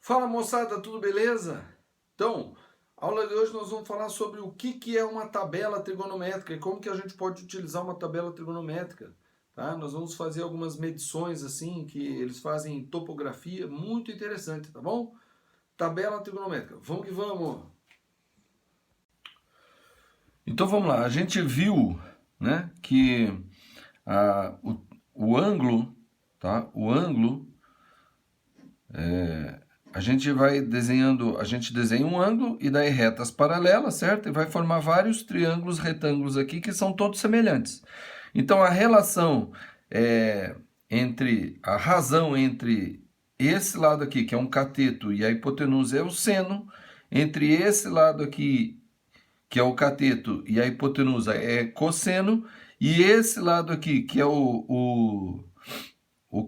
Fala moçada, tudo beleza? Então, a aula de hoje nós vamos falar sobre o que é uma tabela trigonométrica e como que a gente pode utilizar uma tabela trigonométrica. Tá? Nós vamos fazer algumas medições assim, que eles fazem em topografia, muito interessante, tá bom? Tabela trigonométrica, vamos que vamos! Então vamos lá, a gente viu, né, que o ângulo, tá? O ângulo a gente vai desenhando, a gente desenha um ângulo e daí retas paralelas, certo? E vai formar vários triângulos retângulos aqui que são todos semelhantes. Então a relação entre a razão entre esse lado aqui, que é um cateto, e a hipotenusa é o seno, entre esse lado aqui, que é o cateto, e a hipotenusa é cosseno, e esse lado aqui, que é o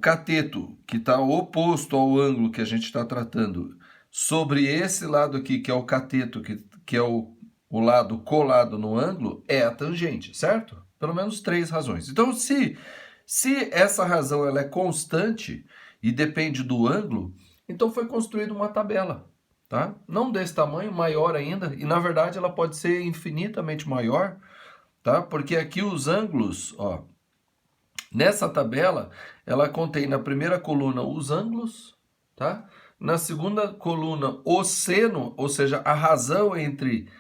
cateto, que está oposto ao ângulo que a gente está tratando, sobre esse lado aqui, que é o cateto, que é o lado colado no ângulo, é a tangente, certo? Pelo menos 3 razões. Então, se essa razão ela é constante e depende do ângulo, então foi construída uma tabela, tá? Não desse tamanho, maior ainda, e na verdade ela pode ser infinitamente maior, tá? Porque aqui os ângulos, ó, nessa tabela, ela contém na primeira coluna os ângulos, tá? Na segunda coluna o seno, ou seja, a razão entre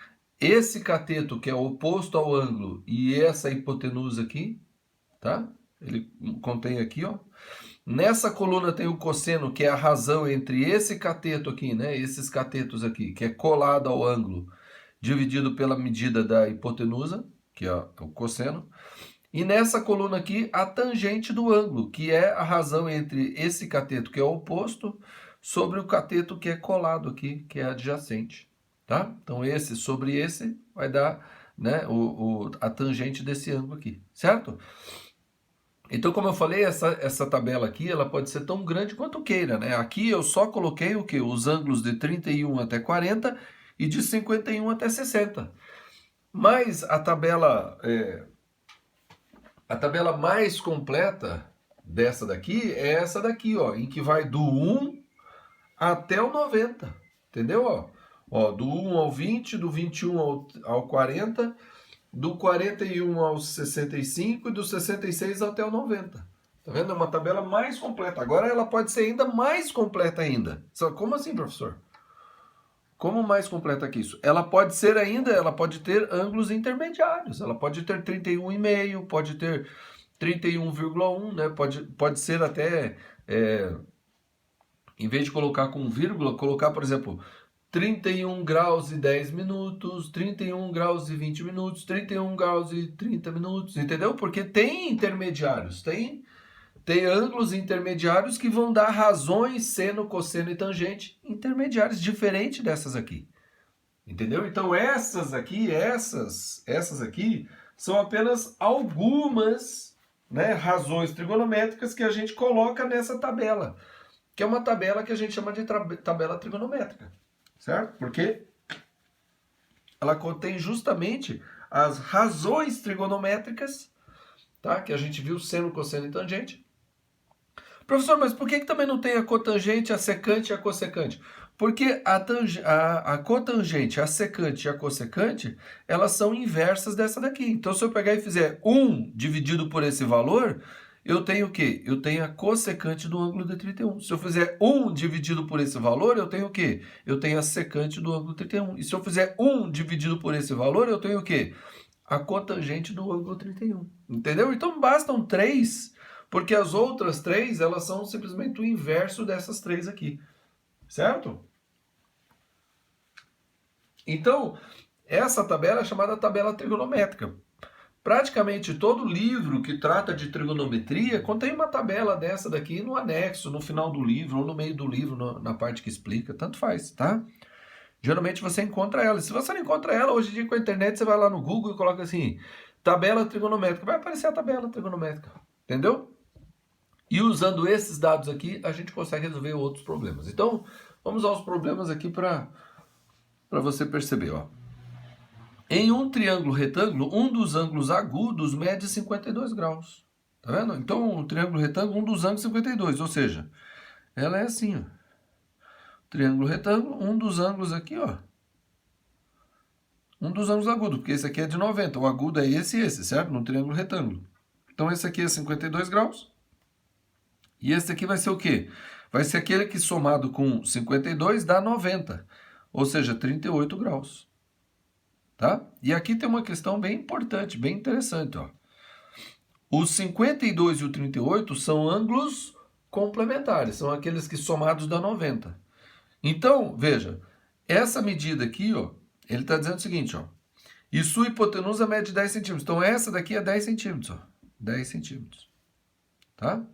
esse cateto, que é oposto ao ângulo, e essa hipotenusa aqui, tá? Ele contém aqui, ó. Nessa coluna tem o cosseno, que é a razão entre esse cateto aqui, né? Esses catetos aqui, que é colado ao ângulo, dividido pela medida da hipotenusa, que é o cosseno. E nessa coluna aqui, a tangente do ângulo, que é a razão entre esse cateto, que é o oposto, sobre o cateto que é colado aqui, que é adjacente. Tá? Então, esse sobre esse vai dar, né, a tangente desse ângulo aqui, certo? Então, como eu falei, essa tabela aqui, ela pode ser tão grande quanto queira, né? Aqui eu só coloquei o quê? Os ângulos de 31 até 40 e de 51 até 60. Mas a tabela mais completa dessa daqui é essa daqui, ó, em que vai do 1 até o 90, entendeu? Ó, do 1 ao 20, do 21 ao 40, do 41 ao 65 e do 66 até o 90. Tá vendo? É uma tabela mais completa. Agora ela pode ser ainda mais completa ainda. Como assim, professor? Como mais completa que isso? Ela pode ser ainda, ela pode ter ângulos intermediários. Ela pode ter 31,5, pode ter 31,1, né? Pode ser até, em vez de colocar com vírgula, colocar, por exemplo, 31 graus e 10 minutos, 31 graus e 20 minutos, 31 graus e 30 minutos, entendeu? Porque tem intermediários, tem ângulos intermediários que vão dar razões, seno, cosseno e tangente intermediários, diferente dessas aqui. Entendeu? Então essas aqui são apenas algumas, né, razões trigonométricas que a gente coloca nessa tabela, que é uma tabela que a gente chama de tabela trigonométrica, certo? Porque ela contém justamente as razões trigonométricas, tá? Que a gente viu, seno, cosseno e tangente. Professor, mas por que também não tem a cotangente, a secante e a cossecante? Porque a cotangente, a secante e a cossecante, elas são inversas dessa daqui. Então, se eu pegar e fizer 1 dividido por esse valor, eu tenho o quê? Eu tenho a cossecante do ângulo de 31. Se eu fizer 1 dividido por esse valor, eu tenho o quê? Eu tenho a secante do ângulo 31. E se eu fizer 1 dividido por esse valor, eu tenho o quê? A cotangente do ângulo 31. Entendeu? Então, bastam 3... porque as outras 3, elas são simplesmente o inverso dessas 3 aqui. Certo? Então, essa tabela é chamada tabela trigonométrica. Praticamente todo livro que trata de trigonometria contém uma tabela dessa daqui no anexo, no final do livro, ou no meio do livro, na parte que explica. Tanto faz, tá? Geralmente você encontra ela. Se você não encontra ela, hoje em dia com a internet, você vai lá no Google e coloca assim, tabela trigonométrica. Vai aparecer a tabela trigonométrica. Entendeu? E usando esses dados aqui, a gente consegue resolver outros problemas. Então, vamos aos problemas aqui para você perceber. Ó. Em um triângulo retângulo, um dos ângulos agudos mede 52 graus. Tá vendo? Então, um triângulo retângulo, um dos ângulos 52. Ou seja, ela é assim. Ó. triângulo retângulo, um dos ângulos aqui, ó. Um dos ângulos agudos, porque esse aqui é de 90. O agudo é esse e esse, certo? No triângulo retângulo. Então, esse aqui é 52 graus. E esse aqui vai ser o quê? Vai ser aquele que somado com 52 dá 90. Ou seja, 38 graus. Tá? E aqui tem uma questão bem importante, bem interessante, ó. Os 52 e o 38 são ângulos complementares, são aqueles que somados dá 90. Então, veja, essa medida aqui, ó, ele está dizendo o seguinte, ó, e sua hipotenusa mede 10 centímetros. Então, essa daqui é 10 centímetros, ó, 10 centímetros, tá?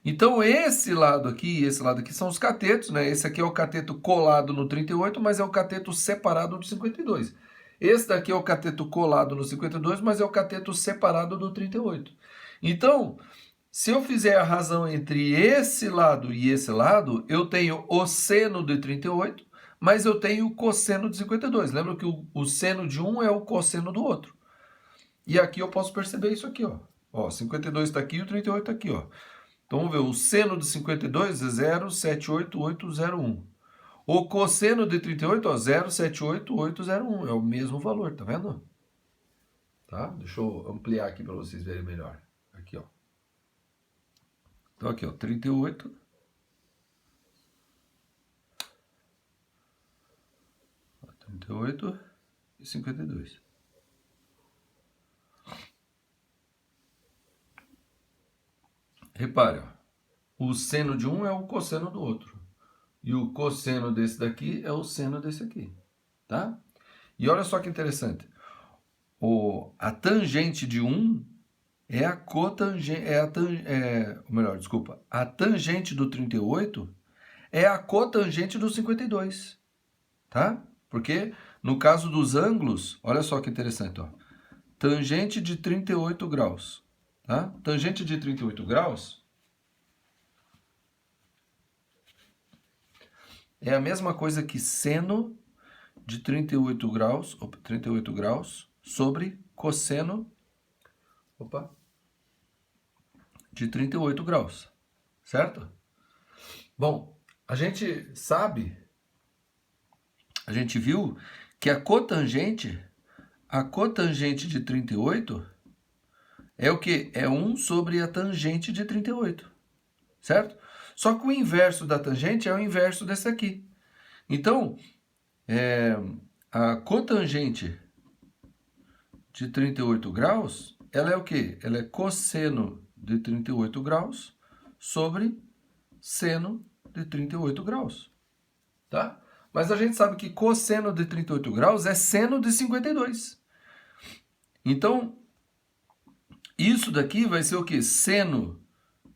Então, esse lado aqui e esse lado aqui são os catetos, né? Esse aqui é o cateto colado no 38, mas é o cateto separado do 52. Esse daqui é o cateto colado no 52, mas é o cateto separado do 38. Então, se eu fizer a razão entre esse lado e esse lado, eu tenho o seno de 38, mas eu tenho o cosseno de 52. Lembra que o seno de um é o cosseno do outro. E aqui eu posso perceber isso aqui, ó. Ó, 52 está aqui e o 38 está aqui, ó. Então, vamos ver, o seno de 52 é 0,78801. O cosseno de 38, ó, 0,78801. É o mesmo valor, tá vendo? Tá? Deixa eu ampliar aqui para vocês verem melhor. Aqui, ó. Então, aqui, ó, 38. Ó, 38 e 52. Repare, ó, o seno de um é o cosseno do outro. E o cosseno desse daqui é o seno desse aqui, tá? E olha só que interessante. A tangente de um é a cotangente, a tangente do 38 é a cotangente do 52, tá? Porque no caso dos ângulos, olha só que interessante, ó. Tangente de 38 graus, tá? Tangente de 38 graus é a mesma coisa que seno de 38 graus sobre cosseno de 38 graus, certo? Bom, a gente viu que a cotangente de 38 é o quê? É 1 sobre a tangente de 38, certo? Só que o inverso da tangente é o inverso desse aqui. Então, a cotangente de 38 graus, ela é o quê? Ela é cosseno de 38 graus sobre seno de 38 graus, tá? Mas a gente sabe que cosseno de 38 graus é seno de 52. Então, isso daqui vai ser o quê? Seno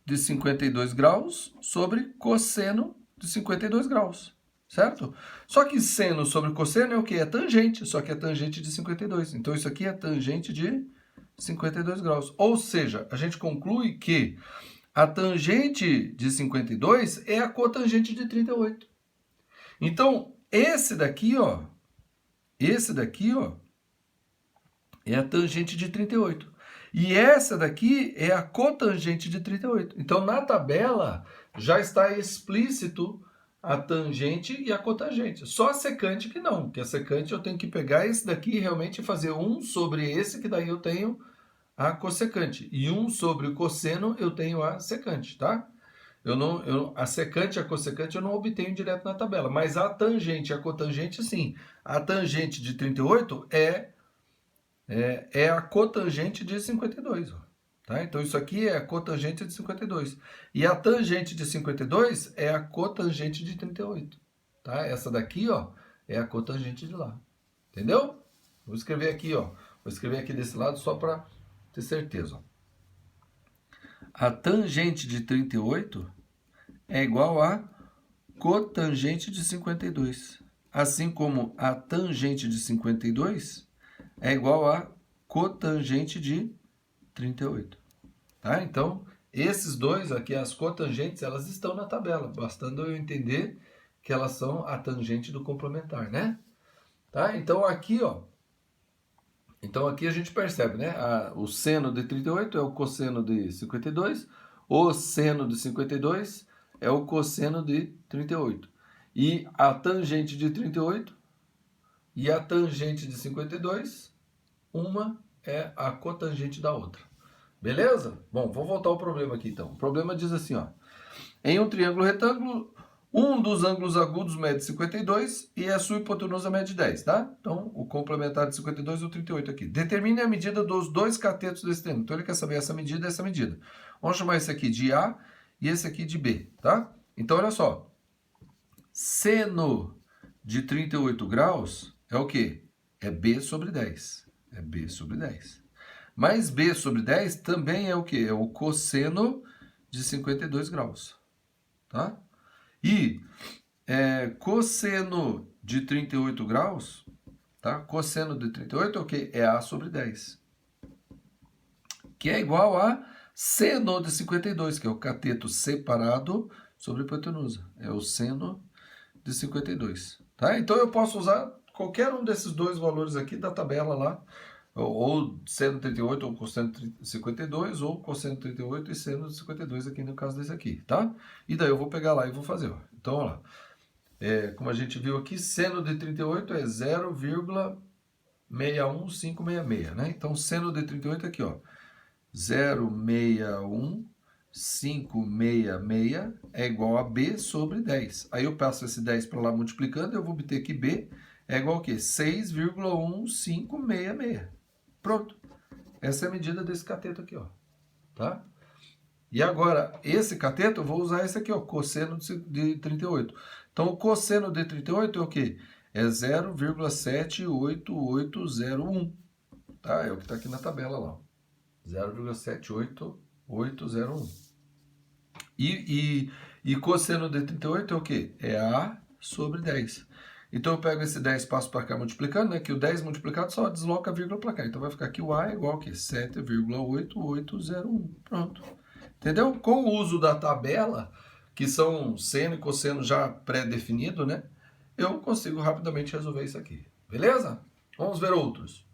de 52 graus sobre cosseno de 52 graus, certo? Só que seno sobre cosseno é o quê? É tangente, só que é tangente de 52. Então, isso aqui é tangente de 52 graus. Ou seja, a gente conclui que a tangente de 52 é a cotangente de 38. Então, esse daqui, ó, é a tangente de 38. E essa daqui é a cotangente de 38. Então, na tabela, já está explícito a tangente e a cotangente. Só a secante que não, porque a secante eu tenho que pegar esse daqui e realmente fazer 1 sobre esse, que daí eu tenho a cossecante. E 1 sobre o cosseno eu tenho a secante, tá? A secante e a cossecante eu não obtenho direto na tabela, mas a tangente e a cotangente, sim. A tangente de 38 é a cotangente de 52, ó, tá? Então, isso aqui é a cotangente de 52. E a tangente de 52 é a cotangente de 38, tá? Essa daqui, ó, é a cotangente de lá. Entendeu? Vou escrever aqui, ó. Vou escrever aqui desse lado só para ter certeza, ó. A tangente de 38 é igual a cotangente de 52. Assim como a tangente de 52 é igual a cotangente de 38. Tá? Então, esses dois aqui, as cotangentes, elas estão na tabela, bastando eu entender que elas são a tangente do complementar, né? Tá? Então, aqui, ó, a gente percebe, né? O seno de 38 é o cosseno de 52, o seno de 52 é o cosseno de 38. E a tangente de 38 e a tangente de 52, uma é a cotangente da outra. Beleza? Bom, vou voltar ao problema aqui então. O problema diz assim, ó. Em um triângulo retângulo, um dos ângulos agudos mede 52 e a sua hipotenusa mede 10, tá? Então, o complementar de 52 é o 38 aqui. Determine a medida dos dois catetos desse triângulo. Então, ele quer saber essa medida e essa medida. Vamos chamar esse aqui de A e esse aqui de B, tá? Então, olha só. Seno de 38 graus é o quê? É B sobre 10. É B sobre 10. Mas B sobre 10 também é o quê? É o cosseno de 52 graus. Tá? E cosseno de 38 graus, tá? Cosseno de 38 é o quê? É A sobre 10. Que é igual a seno de 52, que é o cateto separado sobre a hipotenusa. É o seno de 52. Tá? Então eu posso usar qualquer um desses dois valores aqui da tabela lá, ou seno 38 ou cosseno 52, ou cosseno 38 e seno 52 aqui no caso desse aqui, tá? E daí eu vou pegar lá e vou fazer, ó. Então, ó lá. Como a gente viu aqui, seno de 38 é 0,61566, né? Então, seno de 38 é aqui, ó. 0,61566 é igual a B sobre 10. Aí eu passo esse 10 para lá multiplicando, eu vou obter que B é igual a quê? 6,1566. Pronto. Essa é a medida desse cateto aqui, ó. Tá? E agora, esse cateto, eu vou usar esse aqui, ó, cosseno de 38. Então, o cosseno de 38 é o quê? É 0,78801. Tá? É o que está aqui na tabela lá. 0,78801. E cosseno de 38 é o quê? É A sobre 10. Então eu pego esse 10 e passo para cá multiplicando, né? Que o 10 multiplicado só desloca a vírgula para cá. Então vai ficar aqui o A é igual a quê? 7,8801. Pronto. Entendeu? Com o uso da tabela, que são seno e cosseno já pré-definido, né? Eu consigo rapidamente resolver isso aqui. Beleza? Vamos ver outros.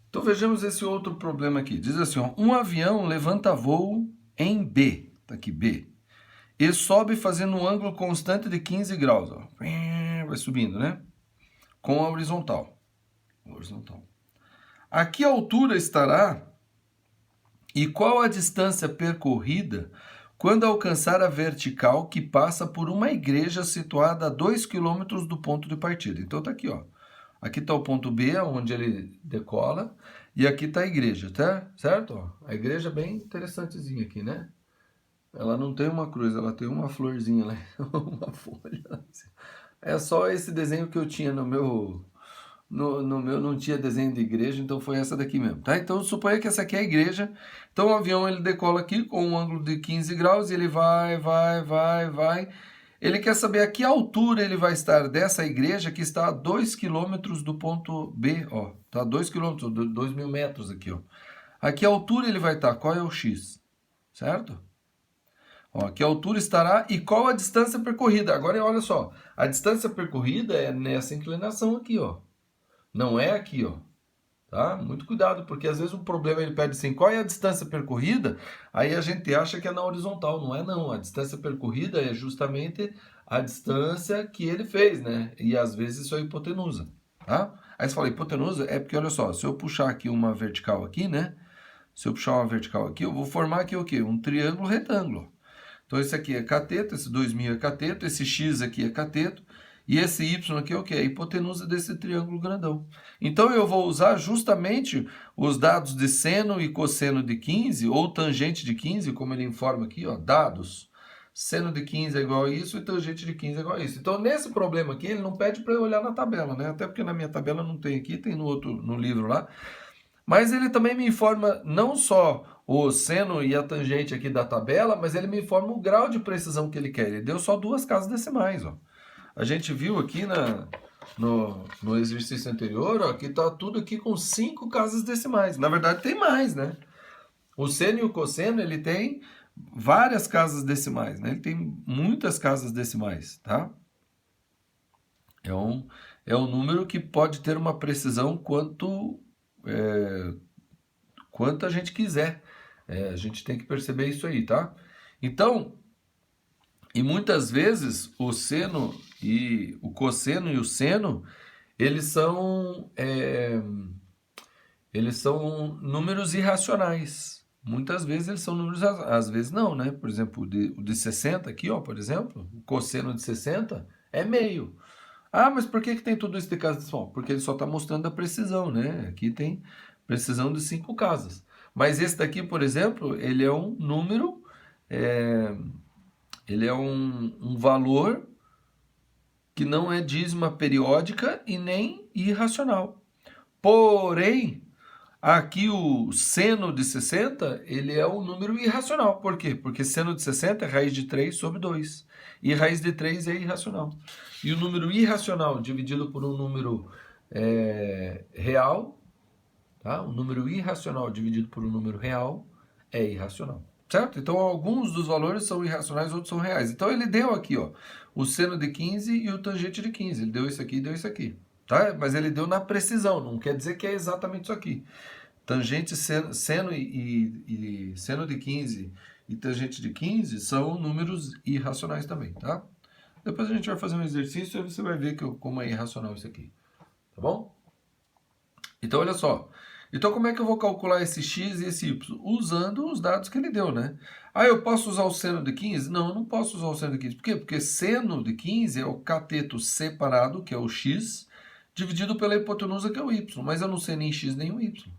Então vejamos esse outro problema aqui. Diz assim, ó, um avião levanta voo em B, tá aqui B, e sobe fazendo um ângulo constante de 15 graus. Ó. Vai subindo, né? Com a horizontal. A que altura estará e qual a distância percorrida quando alcançar a vertical que passa por uma igreja situada a 2 km do ponto de partida? Então tá aqui, ó. Aqui está o ponto B, onde ele decola, e aqui está a igreja, tá? Certo? Ó, a igreja é bem interessantezinha aqui, né? Ela não tem uma cruz, ela tem uma florzinha lá, uma folha. É só esse desenho que eu tinha no meu... No meu não tinha desenho de igreja, então foi essa daqui mesmo, tá? Então suponha que essa aqui é a igreja. Então o avião ele decola aqui com um ângulo de 15 graus e ele vai. Ele quer saber a que altura ele vai estar dessa igreja que está a 2 km do ponto B, ó. Tá a 2 km, 2.000 metros aqui, ó. A que altura ele vai estar? Qual é o X? Certo? Ó, que altura estará e qual a distância percorrida? Agora olha só, a distância percorrida é nessa inclinação aqui, ó. Não é aqui, ó. Tá? Muito cuidado, porque às vezes o problema ele pede assim, qual é a distância percorrida? Aí a gente acha que é na horizontal, não é não. A distância percorrida é justamente a distância que ele fez, né? E às vezes isso é hipotenusa, tá? Aí você fala, hipotenusa é porque, olha só, se eu puxar aqui uma vertical aqui, né? Se eu puxar uma vertical aqui, eu vou formar aqui o quê? Um triângulo retângulo. Então esse aqui é cateto, esse 2.000 é cateto, esse X aqui é cateto, e esse Y aqui é o quê? É a hipotenusa desse triângulo grandão. Então eu vou usar justamente os dados de seno e cosseno de 15, ou tangente de 15, como ele informa aqui, ó, dados. Seno de 15 é igual a isso e tangente de 15 é igual a isso. Então nesse problema aqui, ele não pede para eu olhar na tabela, né? Até porque na minha tabela não tem aqui, tem no livro lá. Mas ele também me informa não só o seno e a tangente aqui da tabela, mas ele me informa o grau de precisão que ele quer. Ele deu só 2 casas decimais, ó. A gente viu aqui no exercício anterior, ó, que está tudo aqui com 5 casas decimais. Na verdade, tem mais, né? O seno e o cosseno, ele tem várias casas decimais, né? Ele tem muitas casas decimais, tá? É um número que pode ter uma precisão quanto a gente quiser. A gente tem que perceber isso aí, tá? Então, E muitas vezes o seno e o cosseno e o seno, eles são, eles são números irracionais. Muitas vezes eles são números, às vezes não, né? Por exemplo, o de 60 aqui, ó, por exemplo, o cosseno de 60 é meio. Ah, mas por que tem tudo isso de casa decimal? Porque ele só está mostrando a precisão, né? Aqui tem precisão de 5 casas. Mas esse daqui, por exemplo, ele é um número, é, ele é um valor que não é dízima periódica e nem irracional. Porém, aqui o seno de 60, ele é um número irracional. Por quê? Porque seno de 60 é raiz de 3 sobre 2. E raiz de 3 é irracional. E o número irracional dividido por um número real, tá? Um número irracional dividido por um número real é irracional. Certo? Então, alguns dos valores são irracionais, outros são reais. Então, ele deu aqui, ó, o seno de 15 e o tangente de 15. Ele deu isso aqui e deu isso aqui. Tá? Mas ele deu na precisão, não quer dizer que é exatamente isso aqui. Tangente, seno e seno de 15 e tangente de 15 são números irracionais também, tá? Depois a gente vai fazer um exercício e você vai ver como é irracional isso aqui, tá bom? Então, olha só. Então, como é que eu vou calcular esse x e esse y? Usando os dados que ele deu, né? Ah, eu posso usar o seno de 15? Não, eu não posso usar o seno de 15. Por quê? Porque seno de 15 é o cateto separado, que é o x, dividido pela hipotenusa, que é o y. Mas eu não sei nem x nem o y.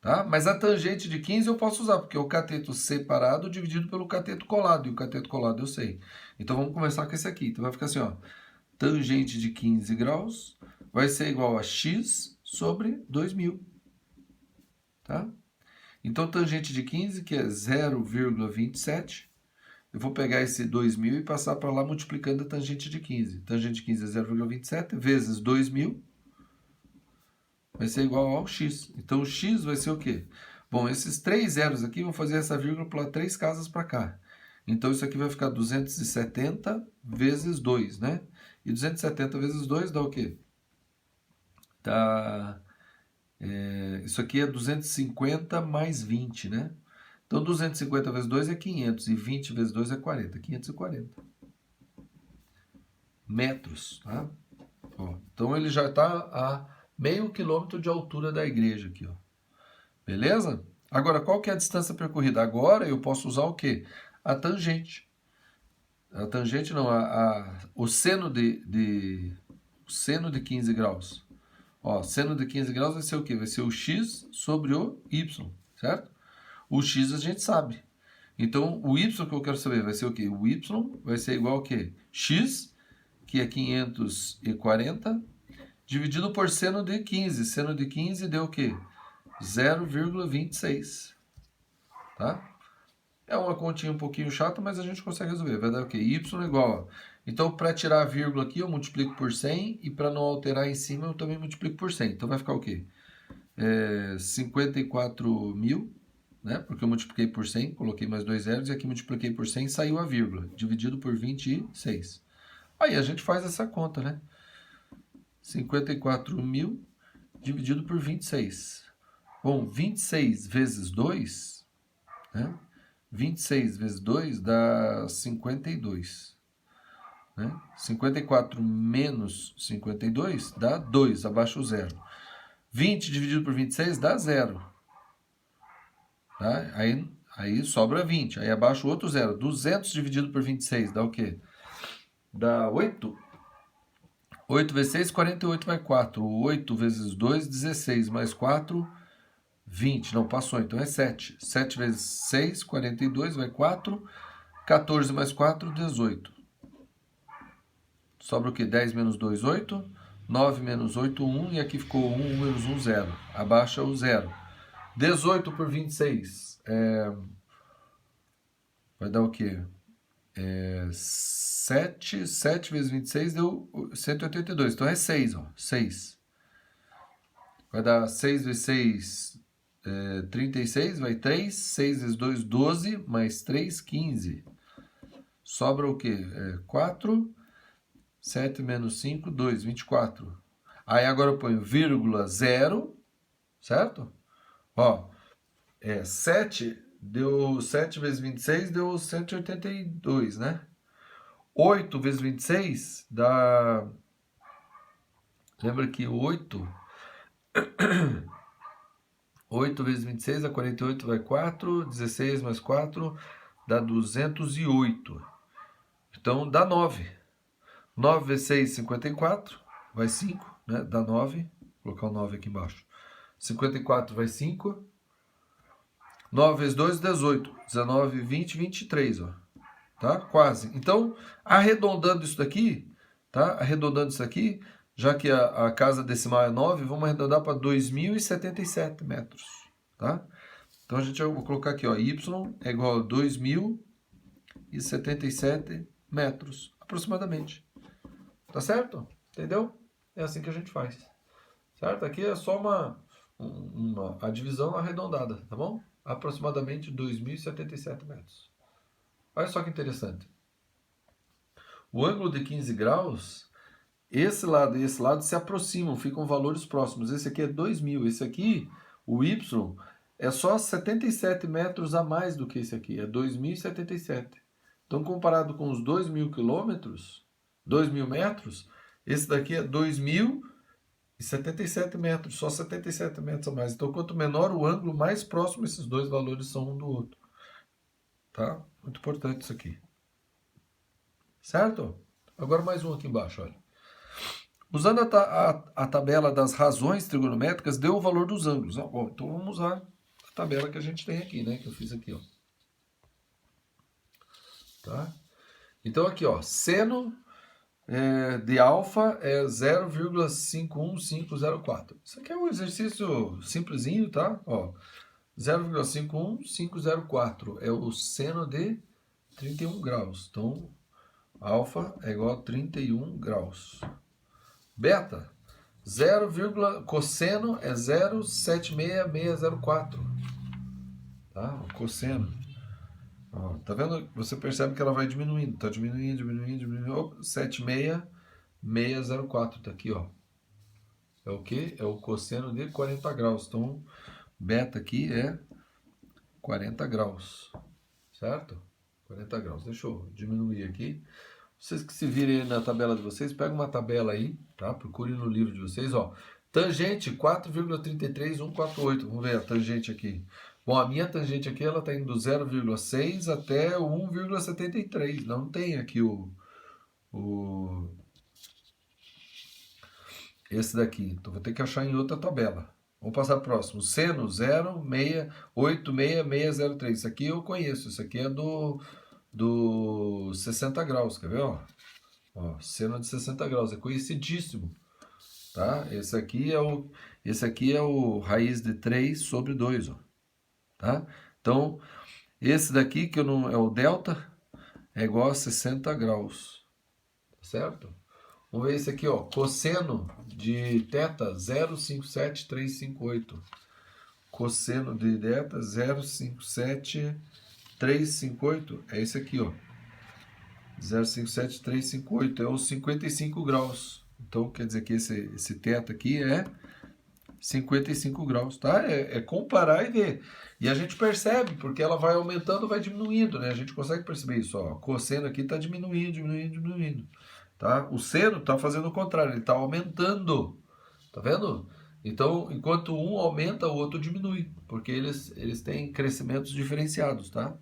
Tá? Mas a tangente de 15 eu posso usar, porque é o cateto separado dividido pelo cateto colado. E o cateto colado eu sei. Então, vamos começar com esse aqui. Então, vai ficar assim, ó. Tangente de 15 graus vai ser igual a x sobre 2.000. Tá? Então, tangente de 15, que é 0,27, eu vou pegar esse 2.000 e passar para lá multiplicando a tangente de 15. Tangente de 15 é 0,27 vezes 2.000 vai ser igual ao x. Então, o x vai ser o quê? Bom, esses 3 zeros aqui vão fazer essa vírgula pular 3 casas para cá. Então, isso aqui vai ficar 270 vezes 2, né? E 270 vezes 2 dá o quê? Dá... isso aqui é 250 mais 20, né? Então, 250 vezes 2 é 500 e 20 vezes 2 é 40. 540 metros, tá? Ó, então, ele já está a meio quilômetro de altura da igreja aqui, ó. Beleza? Agora, qual que é a distância percorrida? Agora eu posso usar o quê? A tangente. A tangente não, o seno o seno de 15 graus. Ó, seno de 15 graus vai ser o quê? Vai ser o x sobre o y, certo? O x a gente sabe. Então, o y que eu quero saber vai ser o quê? O y vai ser igual ao quê? X, que é 540, dividido por seno de 15. Seno de 15 deu o quê? 0,26. Tá? É uma continha um pouquinho chata, mas a gente consegue resolver. Vai dar o quê? Y igual. Então, para tirar a vírgula aqui, eu multiplico por 100. E para não alterar em cima, eu também multiplico por 100. Então, vai ficar o quê? 54.000, né? Porque eu multipliquei por 100, coloquei mais 2 zeros. E aqui multipliquei por 100 e saiu a vírgula. Dividido por 26. Aí a gente faz essa conta, né? 54.000 dividido por 26. Bom, 26 vezes 2, né? 26 vezes 2 dá 52. Né? 54 menos 52 dá 2, abaixo o zero. 20 dividido por 26 dá 0. Tá? Aí sobra 20. Aí abaixo o outro zero. 200 dividido por 26 dá o quê? Dá 8. 8 vezes 6, 48 vai 4. 8 vezes 2, 16. Mais 4, 20. Não, passou. Então é 7. 7 vezes 6, 42, vai 4. 14 mais 4, 18. Sobra o quê? 10 menos 2, 8. 9 menos 8, 1. E aqui ficou 1 menos 1, 0. Abaixa o 0. 18 por 26. Vai dar o quê? 7. 7 vezes 26 deu 182. Então é 6, ó. 6. Vai dar 6 vezes 6, 36. Vai 3. 6 vezes 2, 12. Mais 3, 15. Sobra o quê? 4. 7 menos 5, 2, 24. Aí agora eu ponho vírgula 0, certo? Ó, 7 vezes 26 deu 182, né? 8 vezes 26 dá... Lembra que 8 vezes 26 dá 48, vai 4. 16 mais 4 dá 208. Então dá 9. 9 vezes 6, 54. Vai 5, né? Dá 9. Vou colocar o 9 aqui embaixo. 54 vai 5. 9 vezes 2, 18. 19, 20, 23, ó. Tá? Quase. Então, arredondando isso daqui, tá? Arredondando isso aqui, já que a casa decimal é 9, vamos arredondar para 2.077 metros, tá? Então, a gente vai colocar aqui, ó, y é igual a 2.077 metros, aproximadamente. Tá certo? Entendeu? É assim que a gente faz. Certo? Aqui é só a divisão arredondada, tá bom? Aproximadamente 2.077 metros. Olha só que interessante. O ângulo de 15 graus, esse lado e esse lado se aproximam, ficam valores próximos. Esse aqui é 2.000, esse aqui, o y, é só 77 metros a mais do que esse aqui, é 2.077. Então, comparado com os 2.000 quilômetros, 2.000 metros, esse daqui é 2.077 metros, só 77 metros a mais. Então, quanto menor o ângulo, mais próximo esses dois valores são um do outro. Tá? Muito importante isso aqui. Certo? Agora mais um aqui embaixo, olha. Usando a tabela das razões trigonométricas, deu o valor dos ângulos. Bom, então vamos usar a tabela que a gente tem aqui, né? Que eu fiz aqui, ó. Tá? Então aqui, ó, seno de alfa é 0,51504. Isso aqui é um exercício simplesinho, tá? Ó, 0,51504 é o seno de 31 graus. Então, alfa é igual a 31 graus. Beta, cosseno é 0,76604. Tá? O cosseno. Ó, tá vendo? Você percebe que ela vai diminuindo. Tá diminuindo, diminuindo, diminuindo. Opa, 76604. Tá aqui, ó. É o quê? É o cosseno de 40 graus. Então, beta aqui é 40 graus. Certo? 40 graus. Deixa eu diminuir aqui. Vocês que se virem na tabela de vocês, pegam uma tabela aí, tá? Procurem no livro de vocês, ó. Tangente 4,33148. Vamos ver a tangente aqui. Bom, a minha tangente aqui, ela está indo do 0,6 até o 1,73. Não tem aqui esse daqui. Então, vou ter que achar em outra tabela. Vamos passar para o próximo. Seno 0,866603. Isso aqui eu conheço. Isso aqui é do 60 graus. Quer ver? Ó, seno de 60 graus. É conhecidíssimo. Tá? Esse aqui é o raiz de 3 sobre 2. Ó. Tá? Então, esse daqui, que é o delta, é igual a 60 graus. Certo? Vamos ver esse aqui, ó. Cosseno de θ, 0,57358. Cosseno de θ, 0,57358. É esse aqui, ó. 0,57358 é os 55 graus. Então, quer dizer que esse θ aqui é 55 graus, tá? É comparar e ver. E a gente percebe, porque ela vai aumentando, vai diminuindo, né? A gente consegue perceber isso, ó. O cosseno aqui está diminuindo, diminuindo, diminuindo, tá? O seno está fazendo o contrário, ele está aumentando, tá vendo? Então, enquanto um aumenta, o outro diminui, porque eles têm crescimentos diferenciados, tá?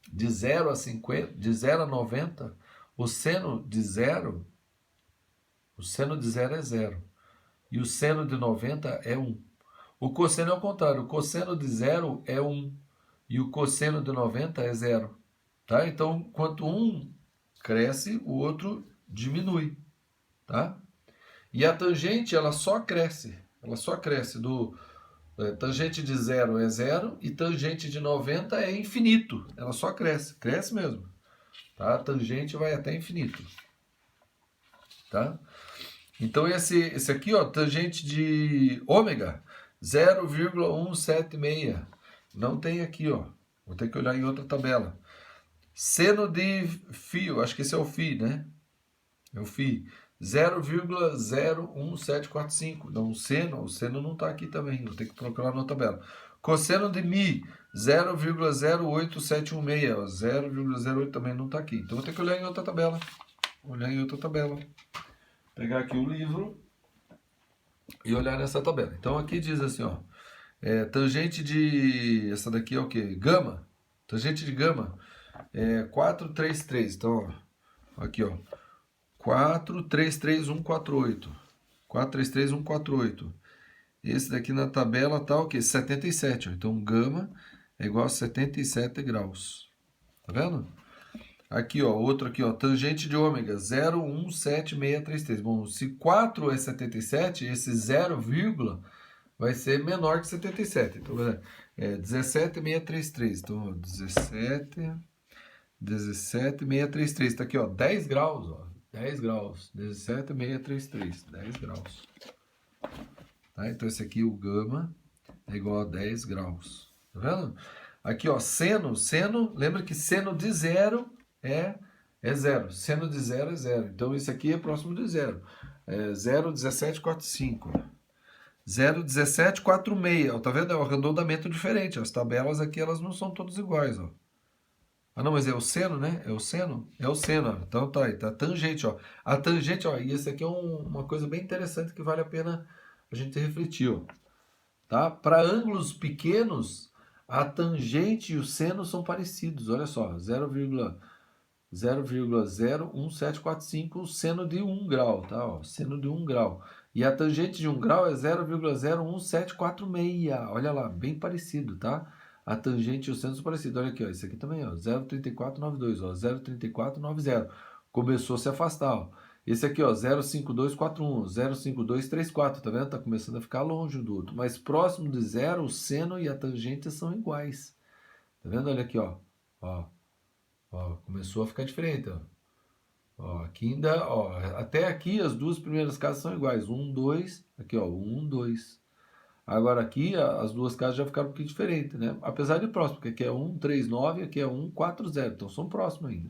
De 0 a 50, de 0 a 90, o seno de 0 é 0. E o seno de 90 é 1. O cosseno é o contrário. O cosseno de 0 é 1. E o cosseno de 90 é 0. Tá? Então, quanto um cresce, o outro diminui. Tá? E a tangente, ela só cresce. Ela só cresce. Tangente de 0 é 0 e tangente de 90 é infinito. Ela só cresce. Cresce mesmo. Tá? A tangente vai até infinito. Tá? Então, esse aqui, ó, tangente de ômega, 0,176. Não tem aqui, ó. Vou ter que olhar em outra tabela. Seno de φ, acho que esse é o φ, né? É o φ. 0,01745. Não, o seno não está aqui também. Vou ter que procurar na tabela. Cosseno de μ, 0,08716, ó, 0,08 também não está aqui. Então vou ter que olhar em outra tabela. Pegar aqui o livro e olhar nessa tabela. Então aqui diz assim, ó, tangente de, essa daqui é o quê? Gama. Tangente de gama é 433. Então, ó, aqui, ó, 433148. 433148. Esse daqui na tabela tá o quê? 77. Ó. Então, gama é igual a 77 graus. Tá vendo? Aqui, ó, outro aqui, ó, tangente de ômega, 0,17633. Bom, se 4 é 77, esse 0, vai ser menor que 77. Então, 17,633. Então, ó, 17,633. Tá aqui, ó, 10 graus, ó. 10 graus. 17,633. 10 graus. Tá? Então, esse aqui, o gama, é igual a 10 graus. Tá vendo? Aqui, ó, seno, lembra que seno de zero é zero. Seno de zero é zero. Então, isso aqui é próximo de zero. 0,1745. 0,1746. Ó, tá vendo? É um arredondamento diferente. As tabelas aqui, elas não são todas iguais, ó. Ah, não, mas é o seno, né? É o seno? É o seno, ó. Então tá aí, tá a tangente, ó. A tangente, ó, e esse aqui é uma coisa bem interessante que vale a pena a gente refletir, ó. Tá? Para ângulos pequenos, a tangente e o seno são parecidos. Olha só, 0,01745, o seno de 1 grau, tá? Ó, seno de 1 grau. E a tangente de 1 grau é 0,01746. Olha lá, bem parecido, tá? A tangente e o seno são parecidos. Olha aqui, ó, esse aqui também, ó, 0,3492, ó, 0,3490. Começou a se afastar, ó. Esse aqui, ó, 0,5241, 0,5234, tá vendo? Tá começando a ficar longe um do outro. Mas próximo de zero, o seno e a tangente são iguais. Tá vendo? Olha aqui, ó. Ó, começou a ficar diferente, ó. Ó, aqui ainda, ó, até aqui as duas primeiras casas são iguais. 1, 2, aqui, ó, 1, 2. Agora aqui as duas casas já ficaram um pouquinho diferentes, né? Apesar de próximo, porque aqui é 1, 3, 9, aqui é 1, 4, 0. Então são próximos ainda.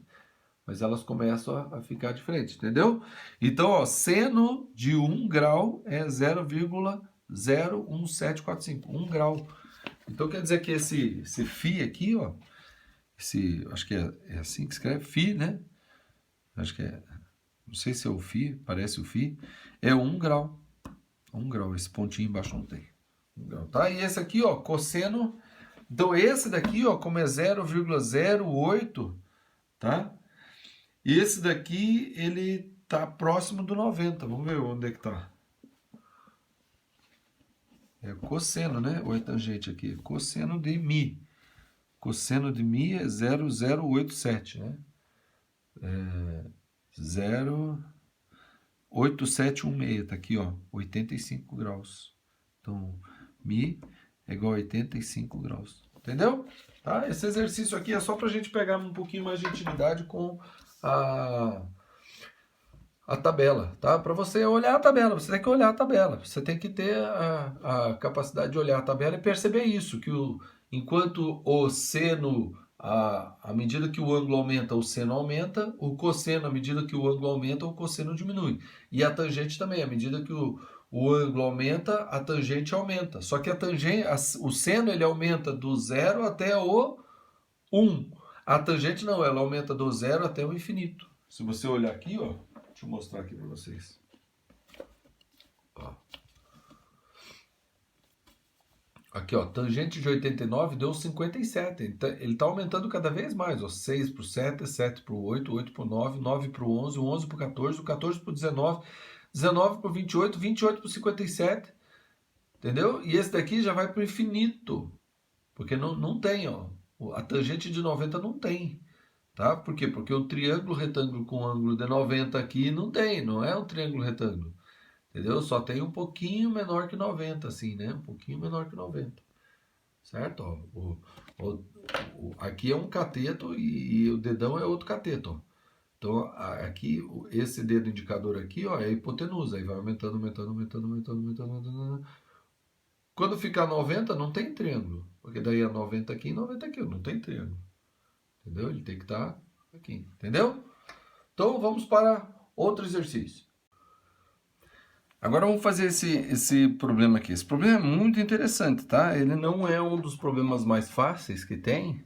Mas elas começam a ficar diferentes, entendeu? Então, ó, seno de 1 grau é 0,01745. 1 grau. Então quer dizer que esse φ aqui, ó, acho que é assim que escreve, φ, né? Acho que é, não sei se é o φ, parece o φ, é 1 grau. 1 grau, esse pontinho embaixo não tem. 1 grau, tá? E esse aqui, ó, cosseno, então esse daqui, ó, como é 0,08, tá? E esse daqui, ele tá próximo do 90, vamos ver onde é que tá. É cosseno, né? Ou é tangente aqui? Cosseno de mi. Cosseno de mi é 0,087, né? 0,8716, tá aqui, ó, 85 graus. Então, mi é igual a 85 graus. Entendeu? Tá? Esse exercício aqui é só pra gente pegar um pouquinho mais de intimidade com a tabela, tá? Para você olhar a tabela, você tem que olhar a tabela. Você tem que ter a capacidade de olhar a tabela e perceber isso, que enquanto o seno, à medida que o ângulo aumenta, o seno aumenta, o cosseno, à medida que o ângulo aumenta, o cosseno diminui. E a tangente também, à medida que o ângulo aumenta, a tangente aumenta. Só que a tangente, o seno ele aumenta do 0 até o 1. A tangente não, ela aumenta do 0 até o infinito. Se você olhar aqui, ó, deixa eu mostrar aqui para vocês. Ó. Aqui, ó, tangente de 89 deu 57. Ele está aumentando cada vez mais. Ó, 6 para o 7, 7 para o 8, 8 para o 9, 9 para o 11, 11 para o 14, o 14 para o 19, 19 para o 28, 28 para o 57. Entendeu? E esse daqui já vai para o infinito. Porque não tem, ó. A tangente de 90 não tem. Tá? Por quê? Porque o triângulo retângulo com ângulo de 90 aqui não tem, não é um triângulo retângulo. Entendeu? Só tem um pouquinho menor que 90, assim, né? Um pouquinho menor que 90. Certo? Ó, aqui é um cateto e o dedão é outro cateto, ó. Então, aqui, esse dedo indicador aqui, ó, é a hipotenusa. Aí vai aumentando, aumentando, aumentando, aumentando, aumentando, aumentando. Quando ficar 90, não tem triângulo. Porque daí é 90 aqui e 90 aqui, não tem triângulo. Entendeu? Ele tem que estar aqui. Entendeu? Então, vamos para outro exercício. Agora vamos fazer esse problema aqui. Esse problema é muito interessante, tá? Ele não é um dos problemas mais fáceis que tem.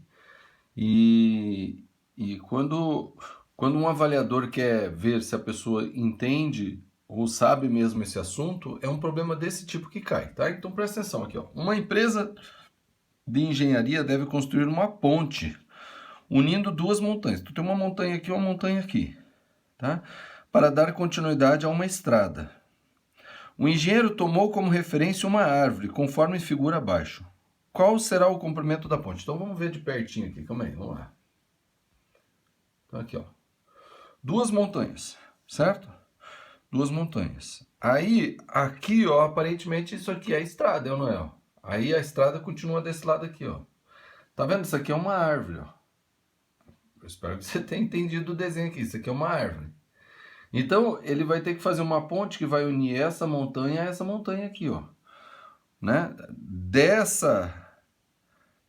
E, e quando um avaliador quer ver se a pessoa entende ou sabe mesmo esse assunto, é um problema desse tipo que cai, tá? Então presta atenção aqui, ó. Uma empresa de engenharia deve construir uma ponte unindo duas montanhas. Tu tem uma montanha aqui e uma montanha aqui, tá? Para dar continuidade a uma estrada. O engenheiro tomou como referência uma árvore, conforme figura abaixo. Qual será o comprimento da ponte? Então vamos ver de pertinho aqui, calma aí, vamos lá. Então aqui, ó. Duas montanhas, certo? Duas montanhas. Aí, aqui, ó, aparentemente isso aqui é a estrada, é ou não é? Ó? Aí a estrada continua desse lado aqui, ó. Tá vendo? Isso aqui é uma árvore, ó. Eu espero que você tenha entendido o desenho aqui. Isso aqui é uma árvore. Então, ele vai ter que fazer uma ponte que vai unir essa montanha a essa montanha aqui, ó. Né?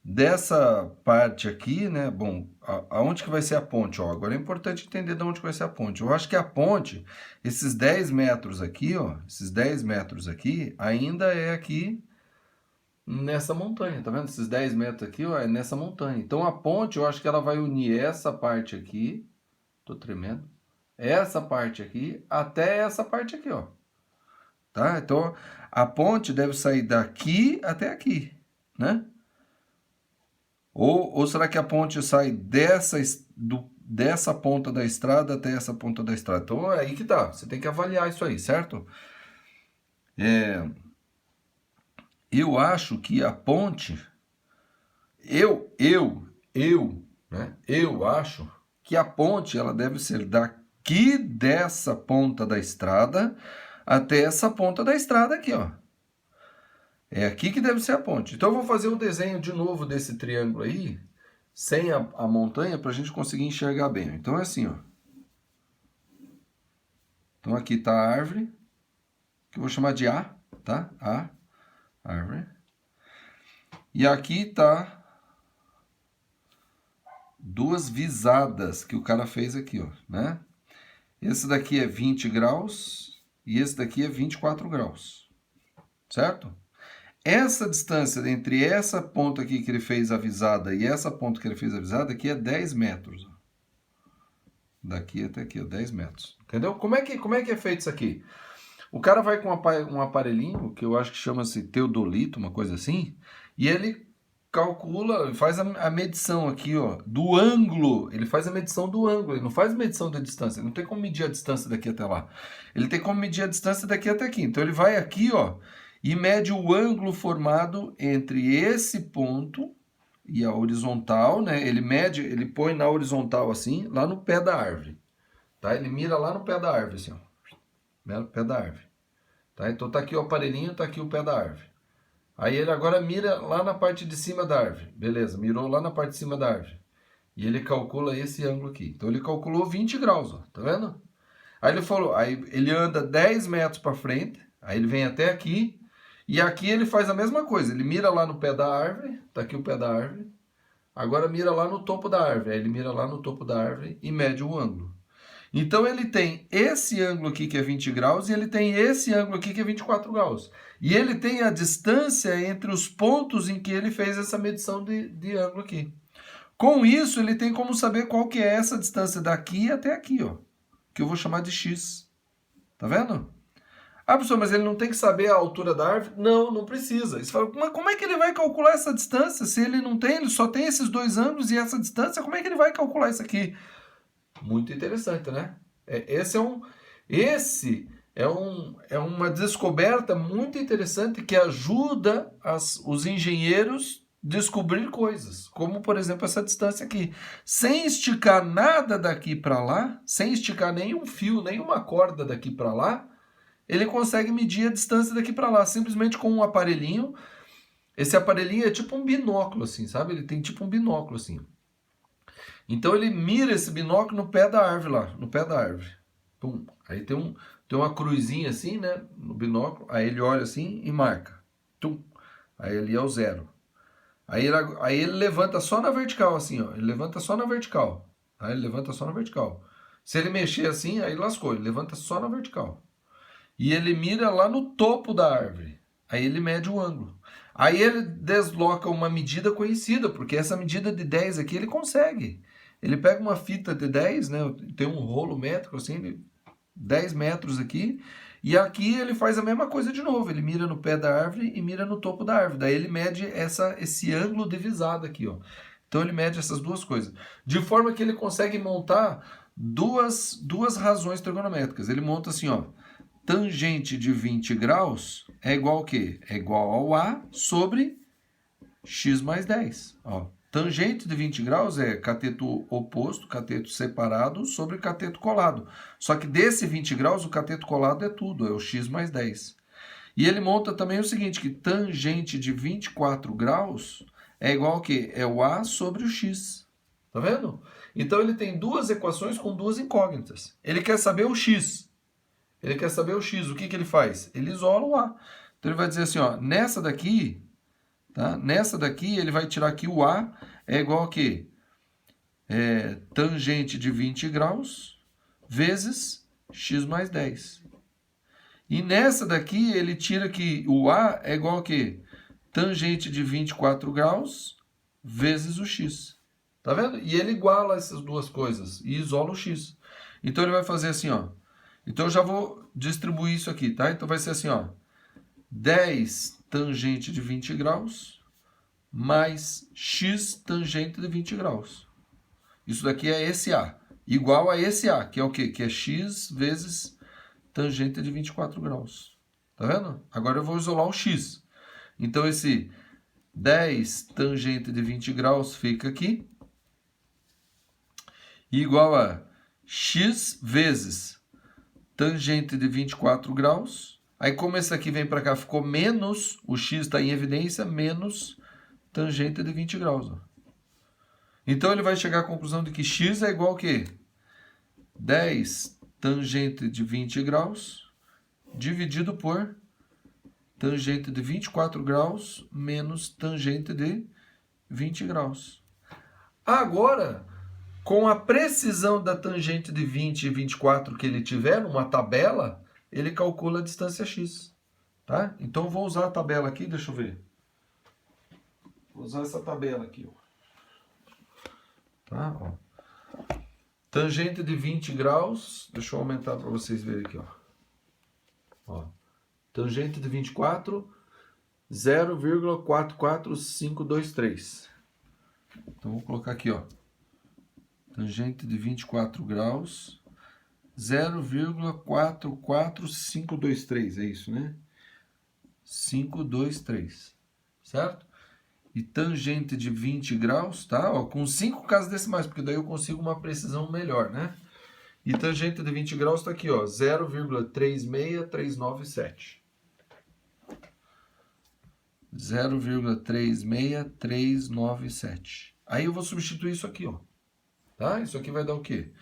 Dessa parte aqui, né? Bom, aonde que vai ser a ponte? Ó, agora é importante entender de onde que vai ser a ponte. Eu acho que a ponte, esses 10 metros aqui, ó, esses 10 metros aqui, ainda é aqui nessa montanha, tá vendo? Esses 10 metros aqui, ó, é nessa montanha. Então a ponte, eu acho que ela vai unir essa parte aqui, tô tremendo, essa parte aqui, até essa parte aqui, ó. Tá? Então a ponte deve sair daqui até aqui, né? Ou será que a ponte sai dessa ponta da estrada até essa ponta da estrada? Então é aí que tá. Você tem que avaliar isso aí, certo? Eu acho que a ponte. Né? Eu acho que a ponte ela deve ser daqui dessa ponta da estrada até essa ponta da estrada aqui, ó. É aqui que deve ser a ponte. Então eu vou fazer um desenho de novo desse triângulo aí, sem a montanha, para a gente conseguir enxergar bem. Então é assim, ó. Então aqui está a árvore, que eu vou chamar de A, tá? A, árvore. E aqui está duas visadas que o cara fez aqui, ó, né? Esse daqui é 20 graus e esse daqui é 24 graus, certo? Essa distância entre essa ponta aqui que ele fez a visada e essa ponta que ele fez a visada aqui é 10 metros. Daqui até aqui, ó, 10 metros. Entendeu? Como é que é feito isso aqui? O cara vai com um aparelhinho, que eu acho que chama-se teodolito, uma coisa assim, e ele calcula, faz a medição aqui, ó, do ângulo. Ele faz a medição do ângulo, ele não faz medição da distância. Ele não tem como medir a distância daqui até lá. Ele tem como medir a distância daqui até aqui. Então ele vai aqui, ó, e mede o ângulo formado entre esse ponto e a horizontal, né? Ele põe na horizontal assim, lá no pé da árvore, tá? Ele mira lá no pé da árvore, assim, ó. No pé da árvore, tá? Então tá aqui o aparelhinho, tá aqui o pé da árvore. Aí ele agora mira lá na parte de cima da árvore, beleza? Mirou lá na parte de cima da árvore. E ele calcula esse ângulo aqui. Então ele calculou 20 graus, ó, tá vendo? Aí ele falou, aí ele anda 10 metros para frente, aí ele vem até aqui. E aqui ele faz a mesma coisa, ele mira lá no pé da árvore, tá aqui o pé da árvore, agora mira lá no topo da árvore, aí ele mira lá no topo da árvore e mede o ângulo. Então ele tem esse ângulo aqui que é 20 graus e ele tem esse ângulo aqui que é 24 graus. E ele tem a distância entre os pontos em que ele fez essa medição de ângulo aqui. Com isso, ele tem como saber qual que é essa distância daqui até aqui, ó, que eu vou chamar de x. Tá vendo? Ah, professor, mas ele não tem que saber a altura da árvore? Não, não precisa. Você fala, mas como é que ele vai calcular essa distância? Se ele não tem, ele só tem esses dois ângulos e essa distância, como é que ele vai calcular isso aqui? Muito interessante, né? Esse é uma descoberta muito interessante que ajuda os engenheiros descobrir coisas, como por exemplo essa distância aqui. Sem esticar nada daqui para lá, sem esticar nenhum fio, nenhuma corda daqui para lá, ele consegue medir a distância daqui para lá, simplesmente com um aparelhinho. Esse aparelhinho é tipo um binóculo, assim, sabe? Ele tem tipo um binóculo, assim. Então ele mira esse binóculo no pé da árvore lá, no pé da árvore. Pum. Aí tem uma cruzinha assim, né, no binóculo. Aí ele olha assim e marca. Tum. Aí ali é o zero. Aí ele levanta só na vertical, assim, ó. Ele levanta só na vertical. Aí ele levanta só na vertical. Se ele mexer assim, aí lascou. Ele levanta só na vertical. e ele mira lá no topo da árvore. Aí ele mede o ângulo. Aí ele desloca uma medida conhecida, porque essa medida de 10 aqui ele consegue. Ele pega uma fita de 10, né? Tem um rolo métrico assim, 10 metros aqui, e aqui ele faz a mesma coisa de novo. Ele mira no pé da árvore e mira no topo da árvore. Daí ele mede esse ângulo divisado aqui, ó. Então ele mede essas duas coisas. De forma que ele consegue montar duas razões trigonométricas. Ele monta assim, ó. Tangente de 20 graus é igual ao quê? É igual ao A sobre x mais 10. Ó, tangente de 20 graus é cateto oposto, cateto separado sobre cateto colado. Só que desse 20 graus, o cateto colado é tudo, é o x mais 10. E ele monta também o seguinte, que tangente de 24 graus é igual ao quê? É o A sobre o x. Tá vendo? Então ele tem duas equações com duas incógnitas. Ele quer saber o x. Ele quer saber o x. O que ele faz? Ele isola o A. Então ele vai dizer assim, ó, nessa daqui, tá? Nessa daqui ele vai tirar aqui o A é igual a quê? Tangente de 20 graus vezes x mais 10. E nessa daqui ele tira que o A é igual a quê? Tangente de 24 graus vezes o x. Tá vendo? E ele iguala essas duas coisas e isola o x. Então ele vai fazer assim, ó. Então eu já vou distribuir isso aqui, tá? Então vai ser assim, ó. 10 tangente de 20 graus mais x tangente de 20 graus. Isso daqui é esse A. Igual a esse A, que é o quê? Que é x vezes tangente de 24 graus. Tá vendo? Agora eu vou isolar o x. Então esse 10 tangente de 20 graus fica aqui. Igual a x vezes tangente de 24 graus. Aí como esse aqui vem para cá, ficou menos, o x está em evidência, menos tangente de 20 graus. Ó. Então ele vai chegar à conclusão de que x é igual a quê? 10 tangente de 20 graus dividido por tangente de 24 graus menos tangente de 20 graus. Agora, com a precisão da tangente de 20 e 24 que ele tiver numa tabela, ele calcula a distância x. Tá? Então, eu vou usar a tabela aqui, deixa eu ver. Vou usar essa tabela aqui. Ó. Tá? Ó. Tangente de 20 graus, deixa eu aumentar para vocês verem aqui. Ó. Tangente de 24, 0,44523. Então, vou colocar aqui, ó. Tangente de 24 graus, 0,44523, é isso, né? 523, certo? E tangente de 20 graus, tá? Ó, com 5 casas decimais, porque daí eu consigo uma precisão melhor, né? E tangente de 20 graus está aqui, ó, 0,36397. 0,36397. Aí eu vou substituir isso aqui, ó. Tá? Isso aqui vai dar o quê?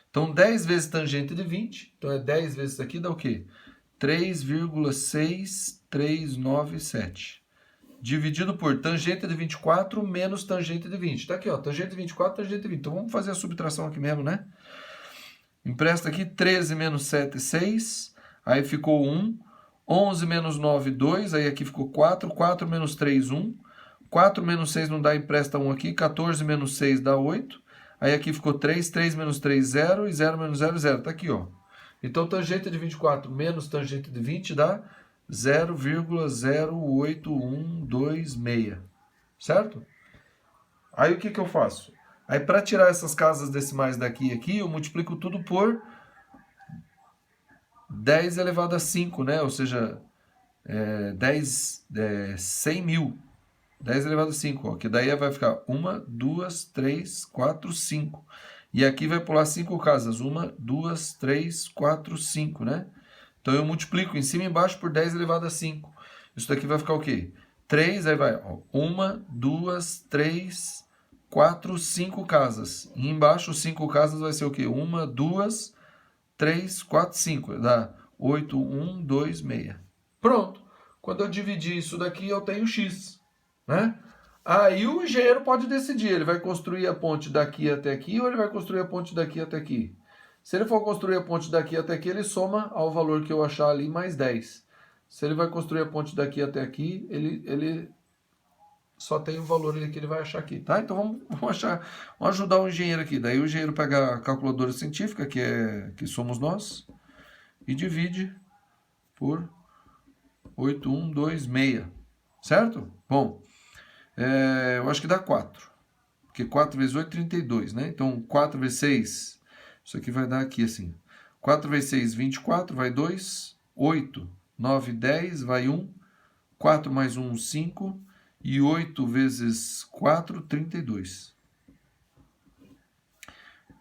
Então, 10 vezes tangente de 20. Então, é 10 vezes isso aqui dá o quê? 3,6397. Dividido por tangente de 24 menos tangente de 20. Tá aqui, ó. Tangente de 24, tangente de 20. Então, vamos fazer a subtração aqui mesmo, né? Empresta aqui 13 menos 7, 6. Aí ficou 1. 11 menos 9, 2. Aí aqui ficou 4. 4 menos 3, 1. 4 menos 6 não dá, empresta 1 aqui. 14 menos 6 dá 8. Aí aqui ficou 3, 3 menos 3, 0, e 0 menos 0, 0. Tá aqui, ó. Então, tangente de 24 menos tangente de 20 dá 0,08126. Certo? Aí o que eu faço? Aí para tirar essas casas decimais daqui e aqui, eu multiplico tudo por 10 elevado a 5, né? Ou seja, 100 mil. 10 elevado a 5, ó, que daí vai ficar 1, 2, 3, 4, 5. E aqui vai pular 5 casas. 1, 2, 3, 4, 5, né? Então eu multiplico em cima e embaixo por 10 elevado a 5. Isso daqui vai ficar o quê? 3, aí vai, ó, 1, 2, 3, 4, 5 casas. E embaixo, 5 casas vai ser o quê? 1, 2, 3, 4, 5. Dá 8, 1, 2, 6. Pronto. Quando eu dividir isso daqui, eu tenho x. Né? Aí o engenheiro pode decidir, ele vai construir a ponte daqui até aqui ou ele vai construir a ponte daqui até aqui. Se ele for construir a ponte daqui até aqui, ele soma ao valor que eu achar ali mais 10. Se ele vai construir a ponte daqui até aqui, ele só tem o valor ali que ele vai achar aqui, tá? Então vamos ajudar o engenheiro aqui. Daí o engenheiro pega a calculadora científica, que somos nós, e divide por 8126, certo? Bom, eu acho que dá 4, porque 4 vezes 8 é 32, né? Então 4 vezes 6, isso aqui vai dar aqui assim, 4 vezes 6, 24, vai 2, 8, 9, 10, vai 1, 4 mais 1, 5, e 8 vezes 4, 32.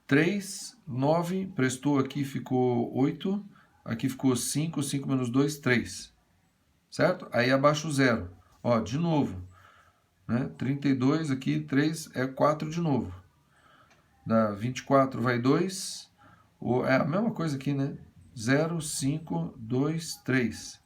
3, 9, prestou aqui, ficou 8, aqui ficou 5, 5 menos 2, 3. Certo? Aí abaixo o 0. Ó, de novo. Né? 32 aqui, 3 é 4 de novo. Dá 24, vai 2. É a mesma coisa aqui, né? 0, 5, 2, 3.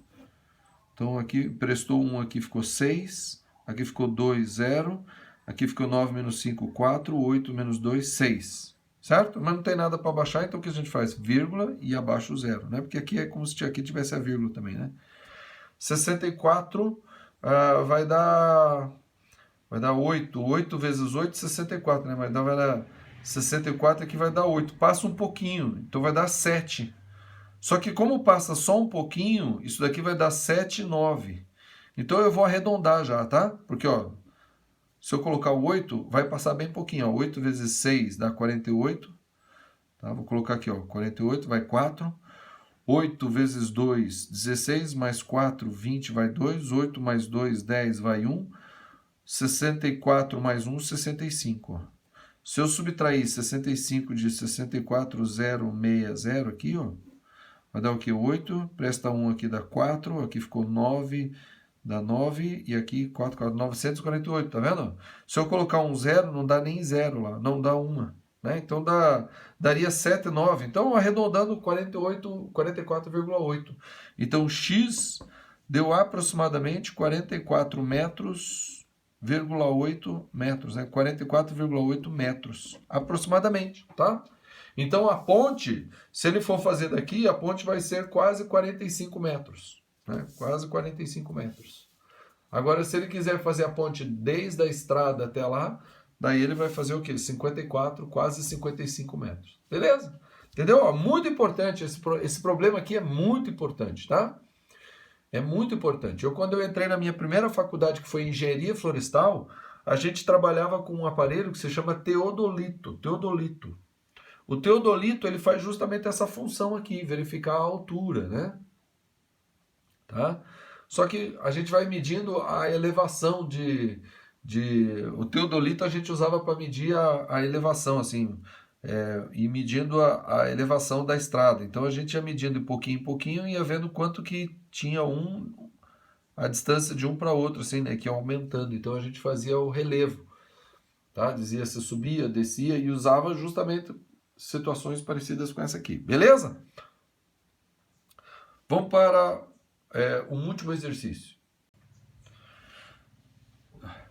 Então aqui prestou 1, aqui ficou 6. Aqui ficou 2, 0. Aqui ficou 9 menos 5, 4. 8 menos 2, 6. Certo? Mas não tem nada para baixar, então o que a gente faz? Vírgula e abaixo o 0, né? Porque aqui é como se aqui tivesse a vírgula também, né? 64 vai dar 8. 8 vezes 8, 64, né? Vai dar 64 aqui vai dar 8. Passa um pouquinho, então vai dar 7. Só que como passa só um pouquinho, isso daqui vai dar 7, 9. Então eu vou arredondar já, tá? Porque, ó, se eu colocar o 8, vai passar bem pouquinho, ó. 8 vezes 6 dá 48. Tá? Vou colocar aqui, ó, 48 vai 4. 8 vezes 2, 16, mais 4, 20 vai 2. 8 mais 2, 10 vai 1. 64 mais 1, 65. Ó. Se eu subtrair 65 de 64,060 aqui, ó, vai dar o quê? 8, presta 1 aqui dá 4, aqui ficou 9, dá 9, e aqui 4, 4, 948, tá vendo? Se eu colocar um 0, não dá nem 0 lá, não dá 1. Né? Então daria 7, 9. Então, arredondando 44,8. Então, x deu aproximadamente 44 metros, 8 metros, né? 44,8 metros, aproximadamente, tá? Então, a ponte, se ele for fazer daqui, a ponte vai ser quase 45 metros, né? Quase 45 metros. Agora, se ele quiser fazer a ponte desde a estrada até lá, daí ele vai fazer o quê? 54, quase 55 metros. Beleza? Entendeu? Ó, muito importante, esse problema aqui é muito importante, tá? É muito importante. Quando eu entrei na minha primeira faculdade, que foi Engenharia Florestal, a gente trabalhava com um aparelho que se chama teodolito. O teodolito, ele faz justamente essa função aqui, verificar a altura, né? Tá? Só que a gente vai medindo a elevação o teodolito a gente usava para medir a elevação, assim, e medindo a elevação da estrada. Então a gente ia medindo de pouquinho em pouquinho e ia vendo quanto que tinha a distância de um para outro, assim, né, que ia aumentando. Então a gente fazia o relevo, tá? Dizia se subia, descia e usava justamente situações parecidas com essa aqui. Beleza? Vamos para o último exercício.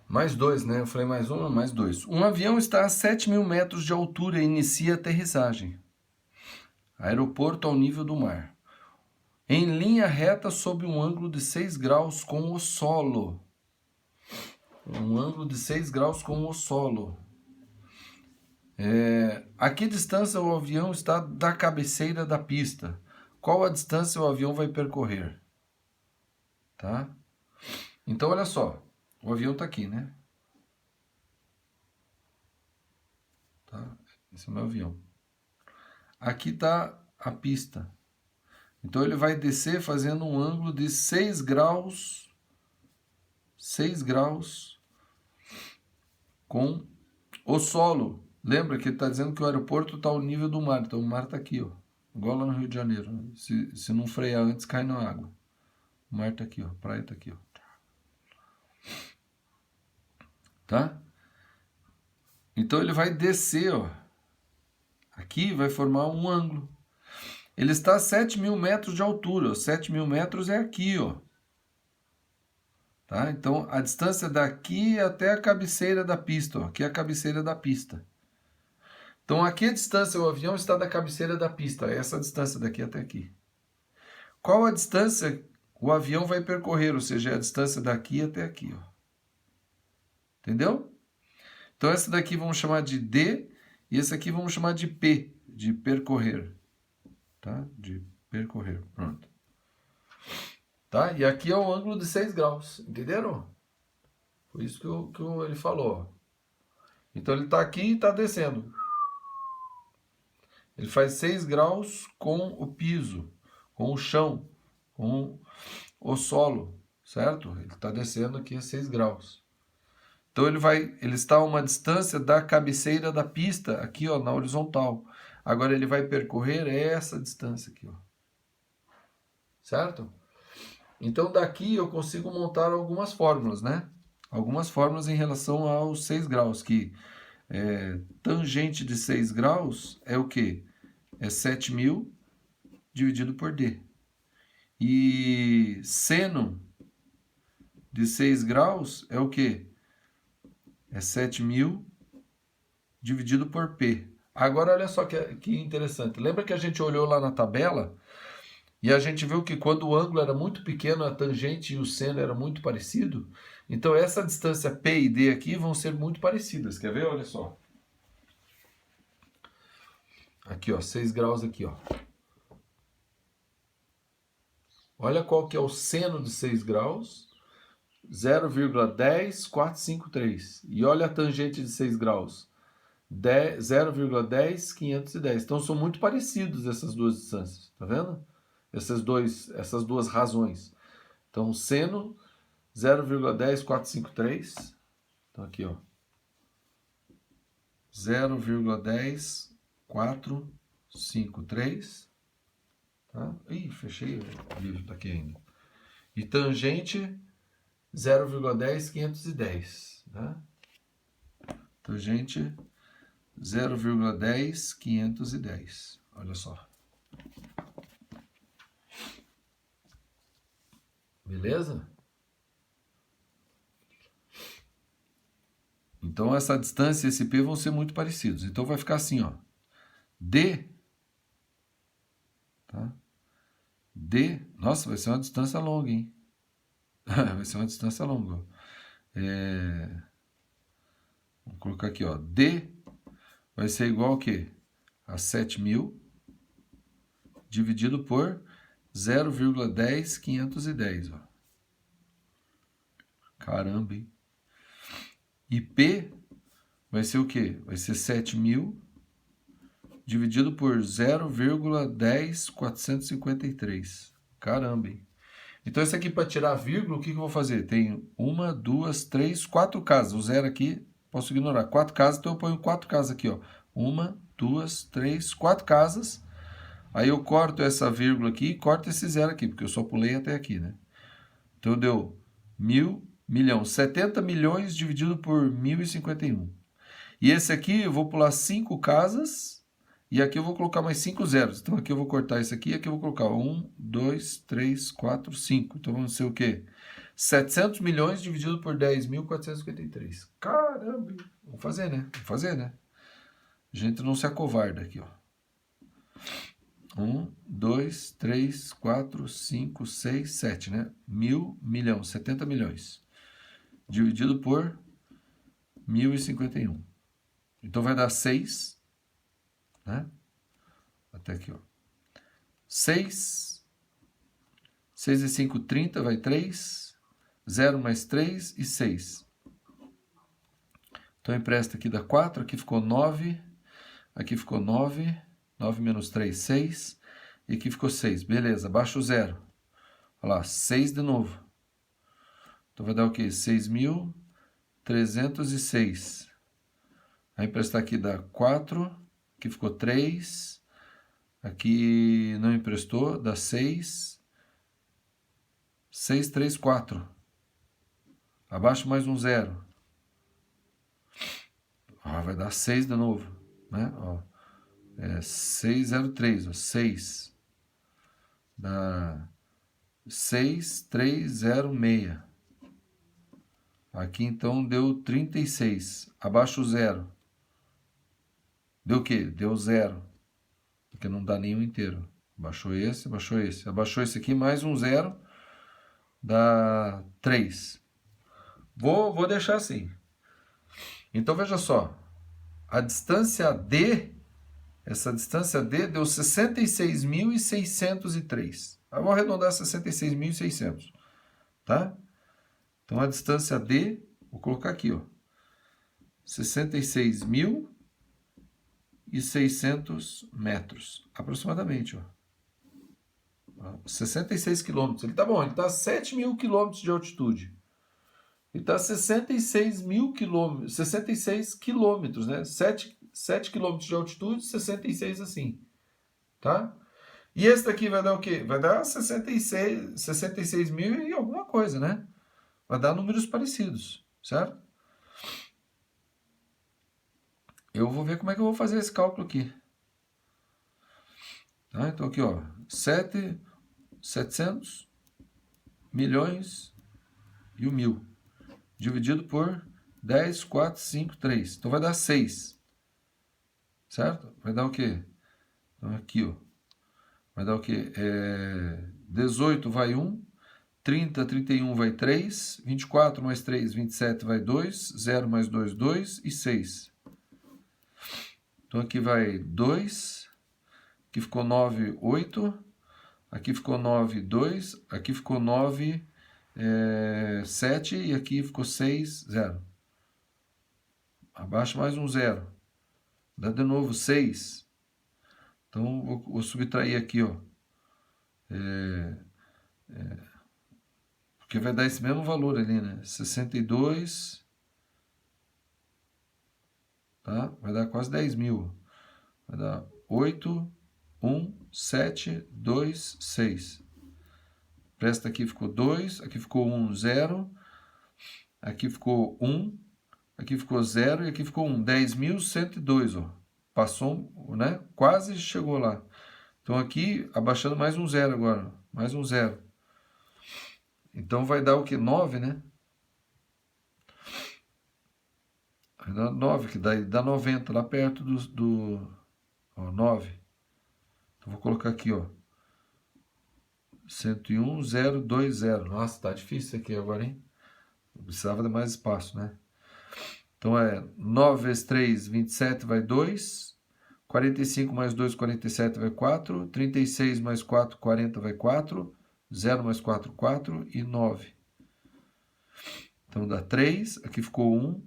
Mais 2, né? Eu falei mais 1, mais 2. Um avião está a 7.000 metros de altura e inicia a aterrissagem. Aeroporto ao nível do mar. Em linha reta sob um ângulo de 6 graus com o solo. Um ângulo de 6 graus com o solo. A que distância o avião está da cabeceira da pista? Qual a distância o avião vai percorrer? Tá? Então, olha só. O avião está aqui, né? Tá? Esse é o meu avião. Aqui está a pista. Então, ele vai descer fazendo um ângulo de 6 graus. 6 graus com o solo. Lembra que ele está dizendo que o aeroporto está ao nível do mar. Então, o mar está aqui, ó. Igual lá no Rio de Janeiro. Né? Se não frear antes, cai na água. O mar está aqui, ó. A praia está aqui, ó. Tá? Então ele vai descer, ó. Aqui vai formar um ângulo. Ele está a 7.000 metros de altura. 7.000 metros é aqui, ó. Tá? Então a distância daqui até a cabeceira da pista, ó. Aqui é a cabeceira da pista. Então, aqui a distância, o avião está da cabeceira da pista, essa distância daqui até aqui. Qual a distância o avião vai percorrer, ou seja, é a distância daqui até aqui, ó. Entendeu? Então, essa daqui vamos chamar de D e esse aqui vamos chamar de P, de percorrer. Tá? De percorrer, pronto. Tá? E aqui é o ângulo de 6 graus, entenderam? Foi isso que ele falou. Então, ele está aqui e está descendo. Ele faz 6 graus com o piso, com o chão, com o solo, certo? Ele está descendo aqui a 6 graus. Então ele está a uma distância da cabeceira da pista, aqui ó, na horizontal. Agora ele vai percorrer essa distância aqui, ó. Certo? Então daqui eu consigo montar algumas fórmulas, né? Algumas fórmulas em relação aos 6 graus, que tangente de 6 graus é o quê? É 7.000 dividido por D. E seno de 6 graus é o quê? É 7.000 dividido por P. Agora, olha só que interessante. Lembra que a gente olhou lá na tabela e a gente viu que quando o ângulo era muito pequeno, a tangente e o seno eram muito parecidos? Então, essa distância P e D aqui vão ser muito parecidas. Quer ver? Olha só. Aqui, ó, 6 graus aqui, ó. Olha qual que é o seno de 6 graus. 0,10453. E olha a tangente de 6 graus. 0,10510. Então são muito parecidos essas duas distâncias, tá vendo? Essas duas razões. Então seno 0,10453. Então aqui, ó. 0,10453. Tá? Ih, fechei o livro, tá aqui ainda. E tangente 0,10510, né? Tangente 0,10510. Olha só. Beleza? Então essa distância e esse P vão ser muito parecidos. Então vai ficar assim, ó. D, tá? D, nossa, vai ser uma distância longa, hein? Vai ser uma distância longa. Vou colocar aqui, ó. D vai ser igual ao quê? A 7.000 dividido por 0,10510, ó. Caramba, hein? E P vai ser o quê? Vai ser 7.000 dividido por 0,10453. Caramba, hein? Então, esse aqui, para tirar a vírgula, o que eu vou fazer? Tem 1, 2, 3, 4 casas. O zero aqui, posso ignorar. 4 casas, então eu ponho 4 casas aqui, ó. 1, 2, 3, 4 casas. Aí eu corto essa vírgula aqui e corto esse zero aqui, porque eu só pulei até aqui, né? Então, deu 1.000.000. 70 milhões dividido por 1.051. E esse aqui, eu vou pular 5 casas... E aqui eu vou colocar mais 5 zeros. Então aqui eu vou cortar isso aqui. Aqui eu vou colocar 1, 2, 3, 4, 5. Então vamos ser o quê? 700 milhões dividido por 10.453. Caramba! Vamos fazer, né? Vamos fazer, né? A gente não se acovarda aqui, ó. 1, 2, 3, 4, 5, 6, 7, né? 1.000.000. 70 milhões. Dividido por 1.051. Então vai dar 6... né? Até aqui, ó. 6 e 5, 30, vai 3. 0 mais 3 e 6. Então, empresta aqui dá 4. Aqui ficou 9. Aqui ficou 9. 9 menos 3, 6. E aqui ficou 6. Beleza, baixa o 0. Olha lá, 6 de novo. Então, vai dar o quê? 6.306. Aí, emprestar aqui dá 4. Aqui ficou 3. Aqui não emprestou, dá 6. 6, 3, 4. Abaixo mais um 0. Vai dar 6 de novo, né? Ó, 603, ó, 6. Dá 6.306. Aqui então deu 36. Abaixo o 0. Deu o quê? Deu 0, porque não dá nenhum inteiro. Abaixou esse, abaixou esse. Abaixou esse aqui, mais um 0, dá 3. Vou deixar assim. Então, veja só. A distância D, essa distância D deu 66.603. Eu vou arredondar 66.600, tá? Então, a distância D, vou colocar aqui, ó. 66.600 metros, aproximadamente, ó. 66 quilômetros. Ele tá bom, ele está a 7.000 quilômetros de altitude. Ele está a 66 quilômetros, né? 7 quilômetros de altitude, 66 assim, tá? E esse daqui vai dar o quê? Vai dar 66 mil e alguma coisa, né? Vai dar números parecidos, certo? Eu vou ver como é que eu vou fazer esse cálculo aqui. Tá? Então aqui, ó, 700 milhões e o 1.000, dividido por 10, 4, 5, 3. Então vai dar 6, certo? Vai dar o quê? Então aqui, ó, vai dar o quê? 18 vai 1, 30, 31 vai 3, 24 mais 3, 27 vai 2, 0 mais 2, 2 e 6. Então aqui vai 2, aqui ficou 9, 8, aqui ficou 9, 2, aqui ficou 9, 7 e aqui ficou 6, 0. Abaixo mais um 0. Dá de novo 6. Então vou subtrair aqui, ó. Porque vai dar esse mesmo valor ali, né? 62, tá? Vai dar quase 10 mil. Vai dar 8, 1, 7, 2, 6. Presta aqui ficou 2, aqui ficou 1, 0. Aqui ficou 1, aqui ficou 0 e aqui ficou 1. 10.102, ó. Passou, né? Quase chegou lá. Então aqui, abaixando mais um 0 agora. Mais um 0. Então vai dar o que? 9, né? Vai dar 9, que dá 90, lá perto ó, 9. Então vou colocar aqui, ó. 101.020. Nossa, tá difícil isso aqui agora, hein? Precisava de mais espaço, né? Então é 9 vezes 3, 27 vai 2. 45 mais 2, 47 vai 4. 36 mais 4, 40 vai 4. 0 mais 4, 4 e 9. Então dá 3. Aqui ficou 1.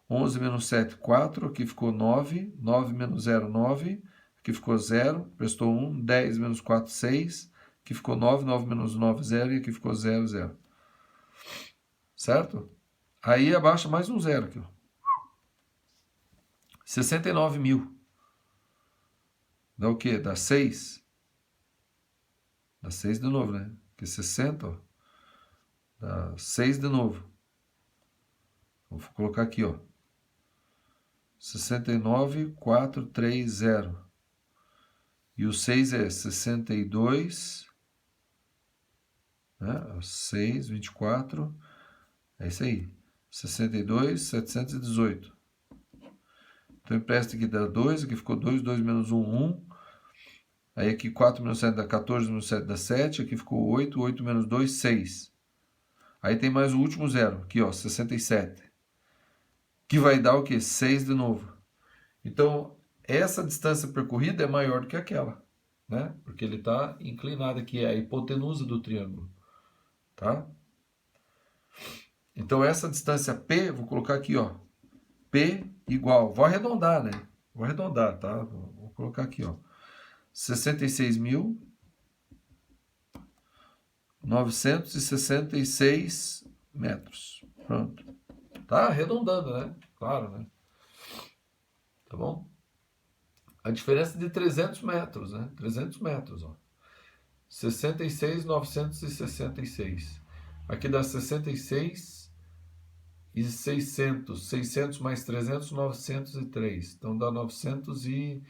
11 menos 7, 4. Aqui ficou 9. 9 menos 0, 9. Aqui ficou 0. Prestou 1. 10 menos 4, 6. Aqui ficou 9. 9 menos 9, 0. E aqui ficou 0, 0. Certo? Aí abaixa mais um 0 aqui, ó. 69 mil. Dá o quê? Dá 6. Dá 6 de novo, né? Porque 60, ó. Dá 6 de novo. Vou colocar aqui, ó. 69.430. E o 6 é 62, né? 6, 24. É isso aí. 62.718. Então empresta aqui dá 2, aqui ficou 2, 2 menos 1, 1. Aí aqui 4 menos 7 dá 14, menos 7 dá 7. Aqui ficou 8, 8 menos 2, 6. Aí tem mais o último 0, aqui ó, 67. Que vai dar o quê? 6 de novo. Então, essa distância percorrida é maior do que aquela, né? Porque ele está inclinado aqui, é a hipotenusa do triângulo, tá? Então, essa distância P, vou colocar aqui, ó. P igual, vou arredondar, né? Vou arredondar, tá? Vou colocar aqui, ó. 66.966 metros. Pronto. Tá arredondando, né? Claro, né? Tá bom? A diferença de 300 metros, né? 300 metros, ó. 66.966. Aqui dá 66 e 600. 600 mais 300, 903. Então dá 900 e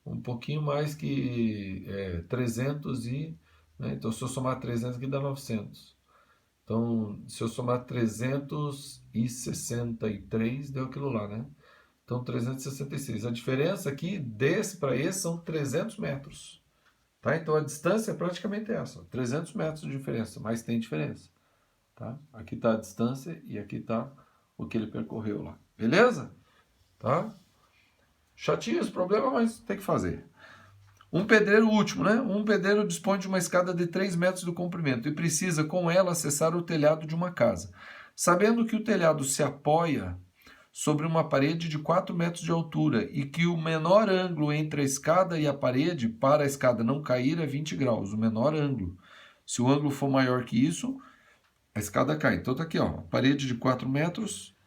um pouquinho mais que 300 e... Né? Então se eu somar 300 aqui dá 900. Então se eu somar 363, deu aquilo lá, né? Então, 366. A diferença aqui desse para esse são 300 metros. Tá? Então, a distância é praticamente essa. 300 metros de diferença, mas tem diferença. Tá? Aqui está a distância e aqui está o que ele percorreu lá. Beleza? Tá? Chatinho esse problema, mas tem que fazer. Um pedreiro último, né? Um pedreiro dispõe de uma escada de 3 metros de comprimento e precisa, com ela, acessar o telhado de uma casa. Sabendo que o telhado se apoia sobre uma parede de 4 metros de altura e que o menor ângulo entre a escada e a parede, para a escada não cair, é 20 graus. O menor ângulo. Se o ângulo for maior que isso, a escada cai. Então tá aqui, ó, parede de 4 metros.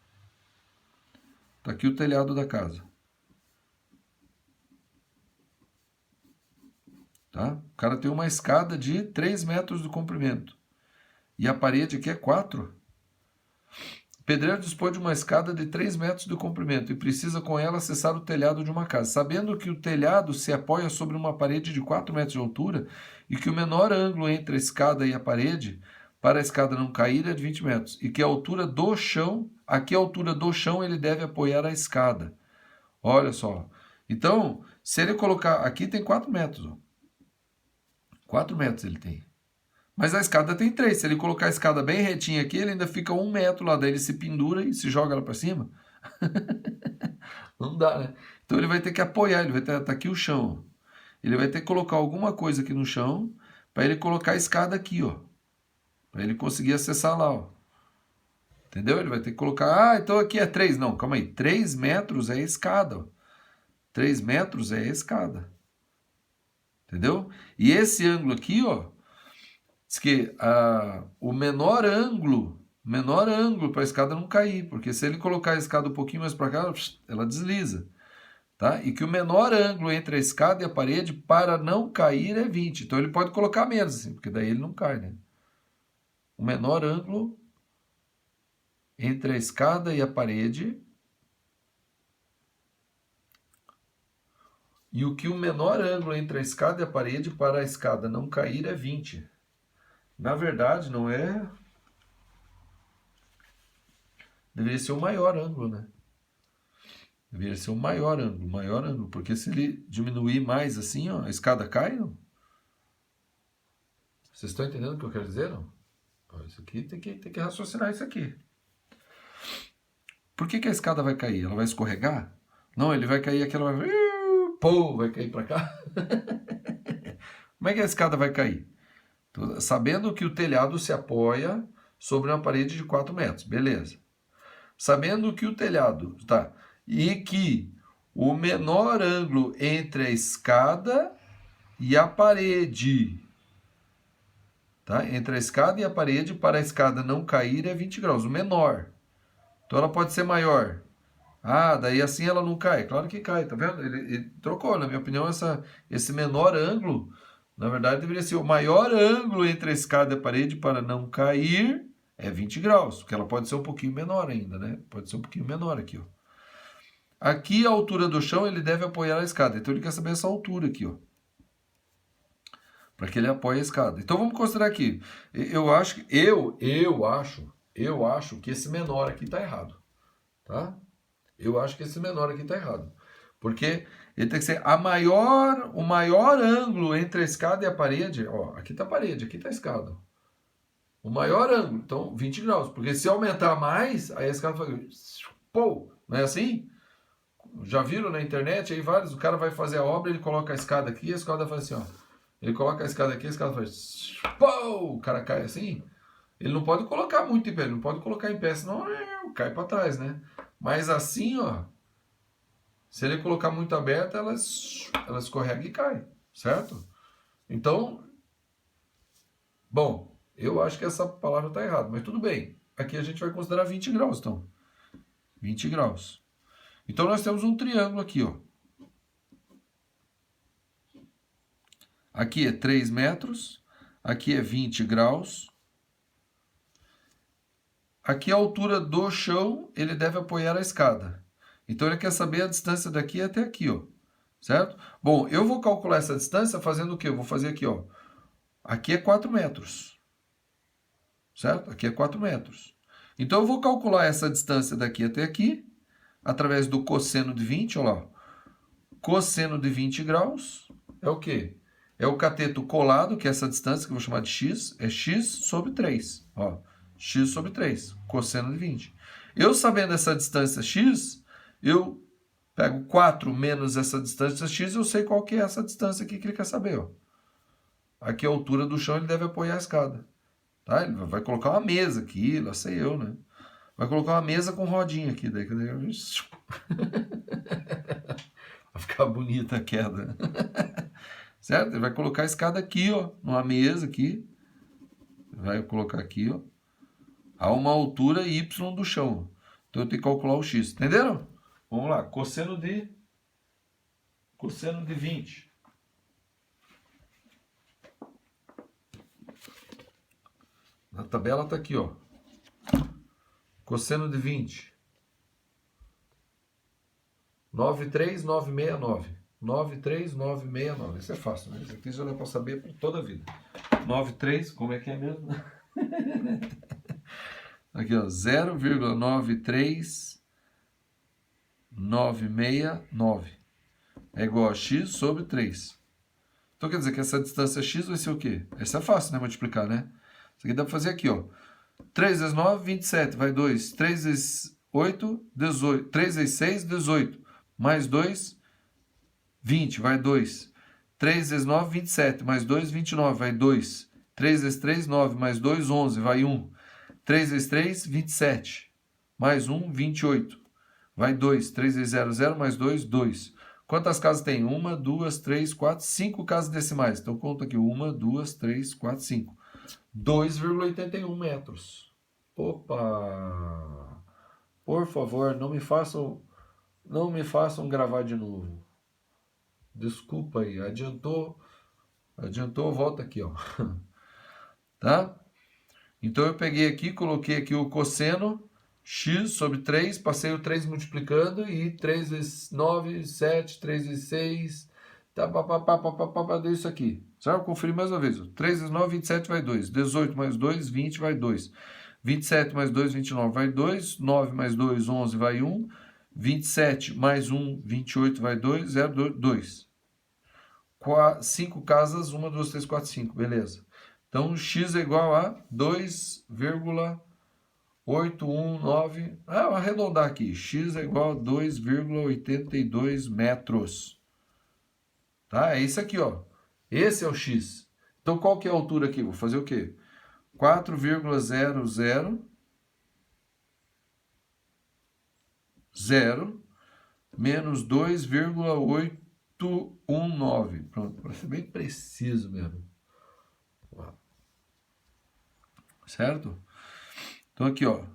Tá aqui o telhado da casa. Tá? O cara tem uma escada de 3 metros de comprimento. E a parede aqui é 4. O pedreiro dispõe de uma escada de 3 metros de comprimento e precisa com ela acessar o telhado de uma casa. Sabendo que o telhado se apoia sobre uma parede de 4 metros de altura e que o menor ângulo entre a escada e a parede, para a escada não cair, é de 20 metros. E que a altura do chão, aqui a altura do chão, ele deve apoiar a escada. Olha só. Então, se ele colocar... Aqui tem 4 metros, ó. 4 metros ele tem. Mas a escada tem 3. Se ele colocar a escada bem retinha aqui, ele ainda fica 1 metro lá. Daí ele se pendura e se joga lá para cima. Não dá, né? Então ele vai ter que apoiar. Ele vai ter... Tá aqui o chão. Ele vai ter que colocar alguma coisa aqui no chão para ele colocar a escada aqui, ó. Para ele conseguir acessar lá, ó. Entendeu? Ele vai ter que colocar... Ah, então aqui é 3. Não, calma aí. 3 metros é a escada, ó. 3 metros é a escada. Entendeu? E esse ângulo aqui, ó, diz que o menor ângulo para a escada não cair, porque se ele colocar a escada um pouquinho mais para cá, ela desliza. Tá? E que o menor ângulo entre a escada e a parede para não cair é 20. Então ele pode colocar menos, assim, porque daí ele não cai, né? O menor ângulo entre a escada e a parede... E o que o menor ângulo entre a escada e a parede para a escada não cair é 20. Na verdade, não é... Deveria ser o maior ângulo, né? Deveria ser o maior ângulo. Porque se ele diminuir mais assim, ó, a escada cai, não? Vocês estão entendendo o que eu quero dizer, não? Ó, isso aqui tem que raciocinar isso aqui. Por que a escada vai cair? Ela vai escorregar? Não, ele vai cair aqui, ela vai... Pô, vai cair para cá. Como é que a escada vai cair? Sabendo que o telhado se apoia sobre uma parede de 4 metros. Beleza. Sabendo que o telhado... Tá. E que o menor ângulo entre a escada e a parede... Tá? Entre a escada e a parede, para a escada não cair, é 20 graus. O menor. Então ela pode ser maior. Ah, daí assim ela não cai. Claro que cai, tá vendo? Ele trocou, na minha opinião, esse menor ângulo, na verdade, deveria ser o maior ângulo entre a escada e a parede para não cair é 20 graus, porque ela pode ser um pouquinho menor ainda, né? Pode ser um pouquinho menor aqui, ó. Aqui a altura do chão ele deve apoiar a escada, então ele quer saber essa altura aqui, ó. Para que ele apoie a escada. Então vamos considerar aqui. Eu acho que esse menor aqui está errado, tá? Eu acho que esse menor aqui está errado. Porque ele tem que ser o maior ângulo entre a escada e a parede. Ó, aqui está a parede, aqui está a escada. O maior ângulo, então 20 graus. Porque se aumentar mais, aí a escada vai... Pô, não é assim? Já viram na internet aí vários? O cara vai fazer a obra, ele coloca a escada aqui, a escada faz assim, ó. Ele coloca a escada aqui, a escada faz... Pô, o cara cai assim. Ele não pode colocar muito em pé, ele não pode colocar em pé, senão cai para trás, né? Mas assim, ó, se ele colocar muito aberta, ela escorrega e cai, certo? Então, bom, eu acho que essa palavra está errada, mas tudo bem. Aqui a gente vai considerar 20 graus, então. 20 graus. Então nós temos um triângulo aqui, ó. Aqui é 3 metros, aqui é 20 graus. Aqui a altura do chão, ele deve apoiar a escada. Então ele quer saber a distância daqui até aqui, ó. Certo? Bom, eu vou calcular essa distância fazendo o quê? Eu vou fazer aqui, ó. Aqui é 4 metros. Certo? Aqui é 4 metros. Então eu vou calcular essa distância daqui até aqui. através do cosseno de 20, olha lá. Cosseno de 20 graus é o quê? É o cateto colado, que é essa distância que eu vou chamar de x, é x sobre 3. Ó, x sobre 3, cosseno de 20. Eu sabendo essa distância x, eu pego 4 menos essa distância x, eu sei qual que é essa distância aqui que ele quer saber. Ó. Aqui a altura do chão ele deve apoiar a escada. Tá? Ele vai colocar uma mesa aqui, lá sei eu, né? Vai colocar uma mesa com rodinha aqui. Daí vai ficar bonita a queda. Certo? Ele vai colocar a escada aqui, ó, numa mesa aqui. Vai colocar aqui, ó, a uma altura y do chão. Então eu tenho que calcular o x. Entenderam? Vamos lá. Cosseno de 20. A tabela está aqui, ó. Cosseno de 20. 93969. 93969. Isso é fácil, né? Isso aqui já dá para saber por toda a vida. 93, como é que é mesmo? Aqui, ó, 0,93969 é igual a x sobre 3. Então quer dizer que essa distância x vai ser o quê? Essa é fácil, né? Multiplicar, né? Isso aqui dá para fazer aqui, ó. 3 vezes 9, 27, vai 2. 3 vezes 8, 18. 3 vezes 6, 18. Mais 2, 20, vai 2. 3 vezes 9, 27. Mais 2, 29, vai 2. 3 vezes 3, 9. Mais 2, 11, vai 1. 3 vezes 3, 27. Mais 1, 28. Vai 2. 3 vezes 0, 0. Mais 2, 2. Quantas casas tem? 1, 2, 3, 4, 5 casas decimais. Então, conta aqui. 1, 2, 3, 4, 5. 2,81 metros. Opa! Por favor, não me façam gravar de novo. Desculpa aí. Adiantou, volta aqui, ó. Tá? Então, eu peguei aqui, coloquei aqui o cosseno x sobre 3, passei o 3 multiplicando e 3 vezes 9, 7, 3 vezes 6, tá, deu isso aqui. Certo? Conferir mais uma vez. 3 vezes 9, 27 vai 2. 18 mais 2, 20 vai 2. 27 mais 2, 29 vai 2. 9 mais 2, 11 vai 1. 27 mais 1, 28 vai 2. 0, 2. 5 casas, 1, 2, 3, 4, 5. Beleza. Então, x é igual a 2,819. Vou arredondar aqui. X é igual a 2,82 metros. Tá? É isso aqui, ó. Esse é o x. Então, qual que é a altura aqui? Vou fazer o quê? 4,00 menos 2,819. Pronto, para ser bem preciso mesmo. Certo? Então, aqui, ó.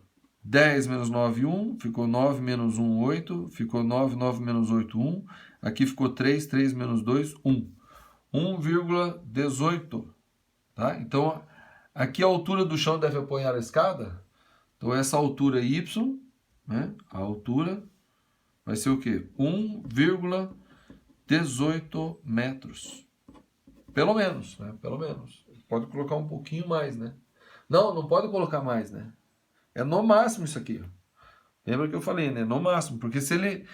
10 menos 9, 1. Ficou 9 menos 1, 8. Ficou 9, 9 menos 8, 1. Aqui ficou 3, 3 menos 2, 1. 1,18. Tá? Então, aqui a altura do chão deve apoiar a escada. Então, essa altura y, né? A altura vai ser o quê? 1,18 metros. Pelo menos, né? Pelo menos. Pode colocar um pouquinho mais, né? Não pode colocar mais, né? É no máximo isso aqui. Ó. Lembra que eu falei, né? No máximo. Porque se ele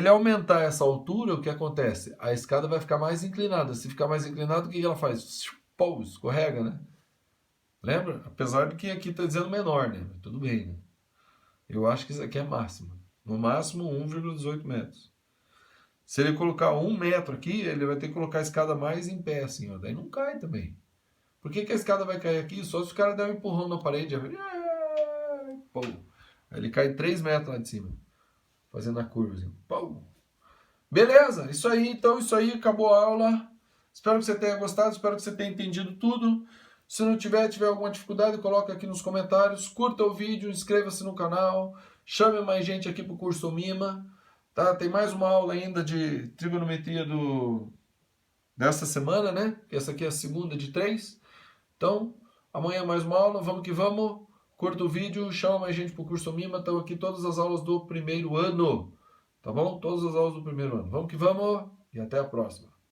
aumentar essa altura, o que acontece? A escada vai ficar mais inclinada. Se ficar mais inclinada, o que ela faz? Pô, escorrega, né? Lembra? Apesar de que aqui está dizendo menor, né? Mas tudo bem, né? Eu acho que isso aqui é máximo. No máximo 1,18 metros. Se ele colocar 1 metro aqui, ele vai ter que colocar a escada mais em pé, assim, ó. Daí não cai também. Por que a escada vai cair aqui? Só se o cara der um empurrão na parede. Pô. Aí ele cai 3 metros lá de cima. Fazendo a curva, assim. Pô. Beleza, isso aí, então, isso aí, acabou a aula. Espero que você tenha gostado, espero que você tenha entendido tudo. Se não tiver alguma dificuldade, coloca aqui nos comentários. Curta o vídeo, inscreva-se no canal. Chame mais gente aqui para o curso Mima. Tá? Tem mais uma aula ainda de trigonometria dessa semana, né? Essa aqui é a segunda de 3. Então, amanhã mais uma aula. Vamos que vamos. Curta o vídeo, chama mais gente para o curso Mima. Estão aqui todas as aulas do primeiro ano. Tá bom? Todas as aulas do primeiro ano. Vamos que vamos e até a próxima.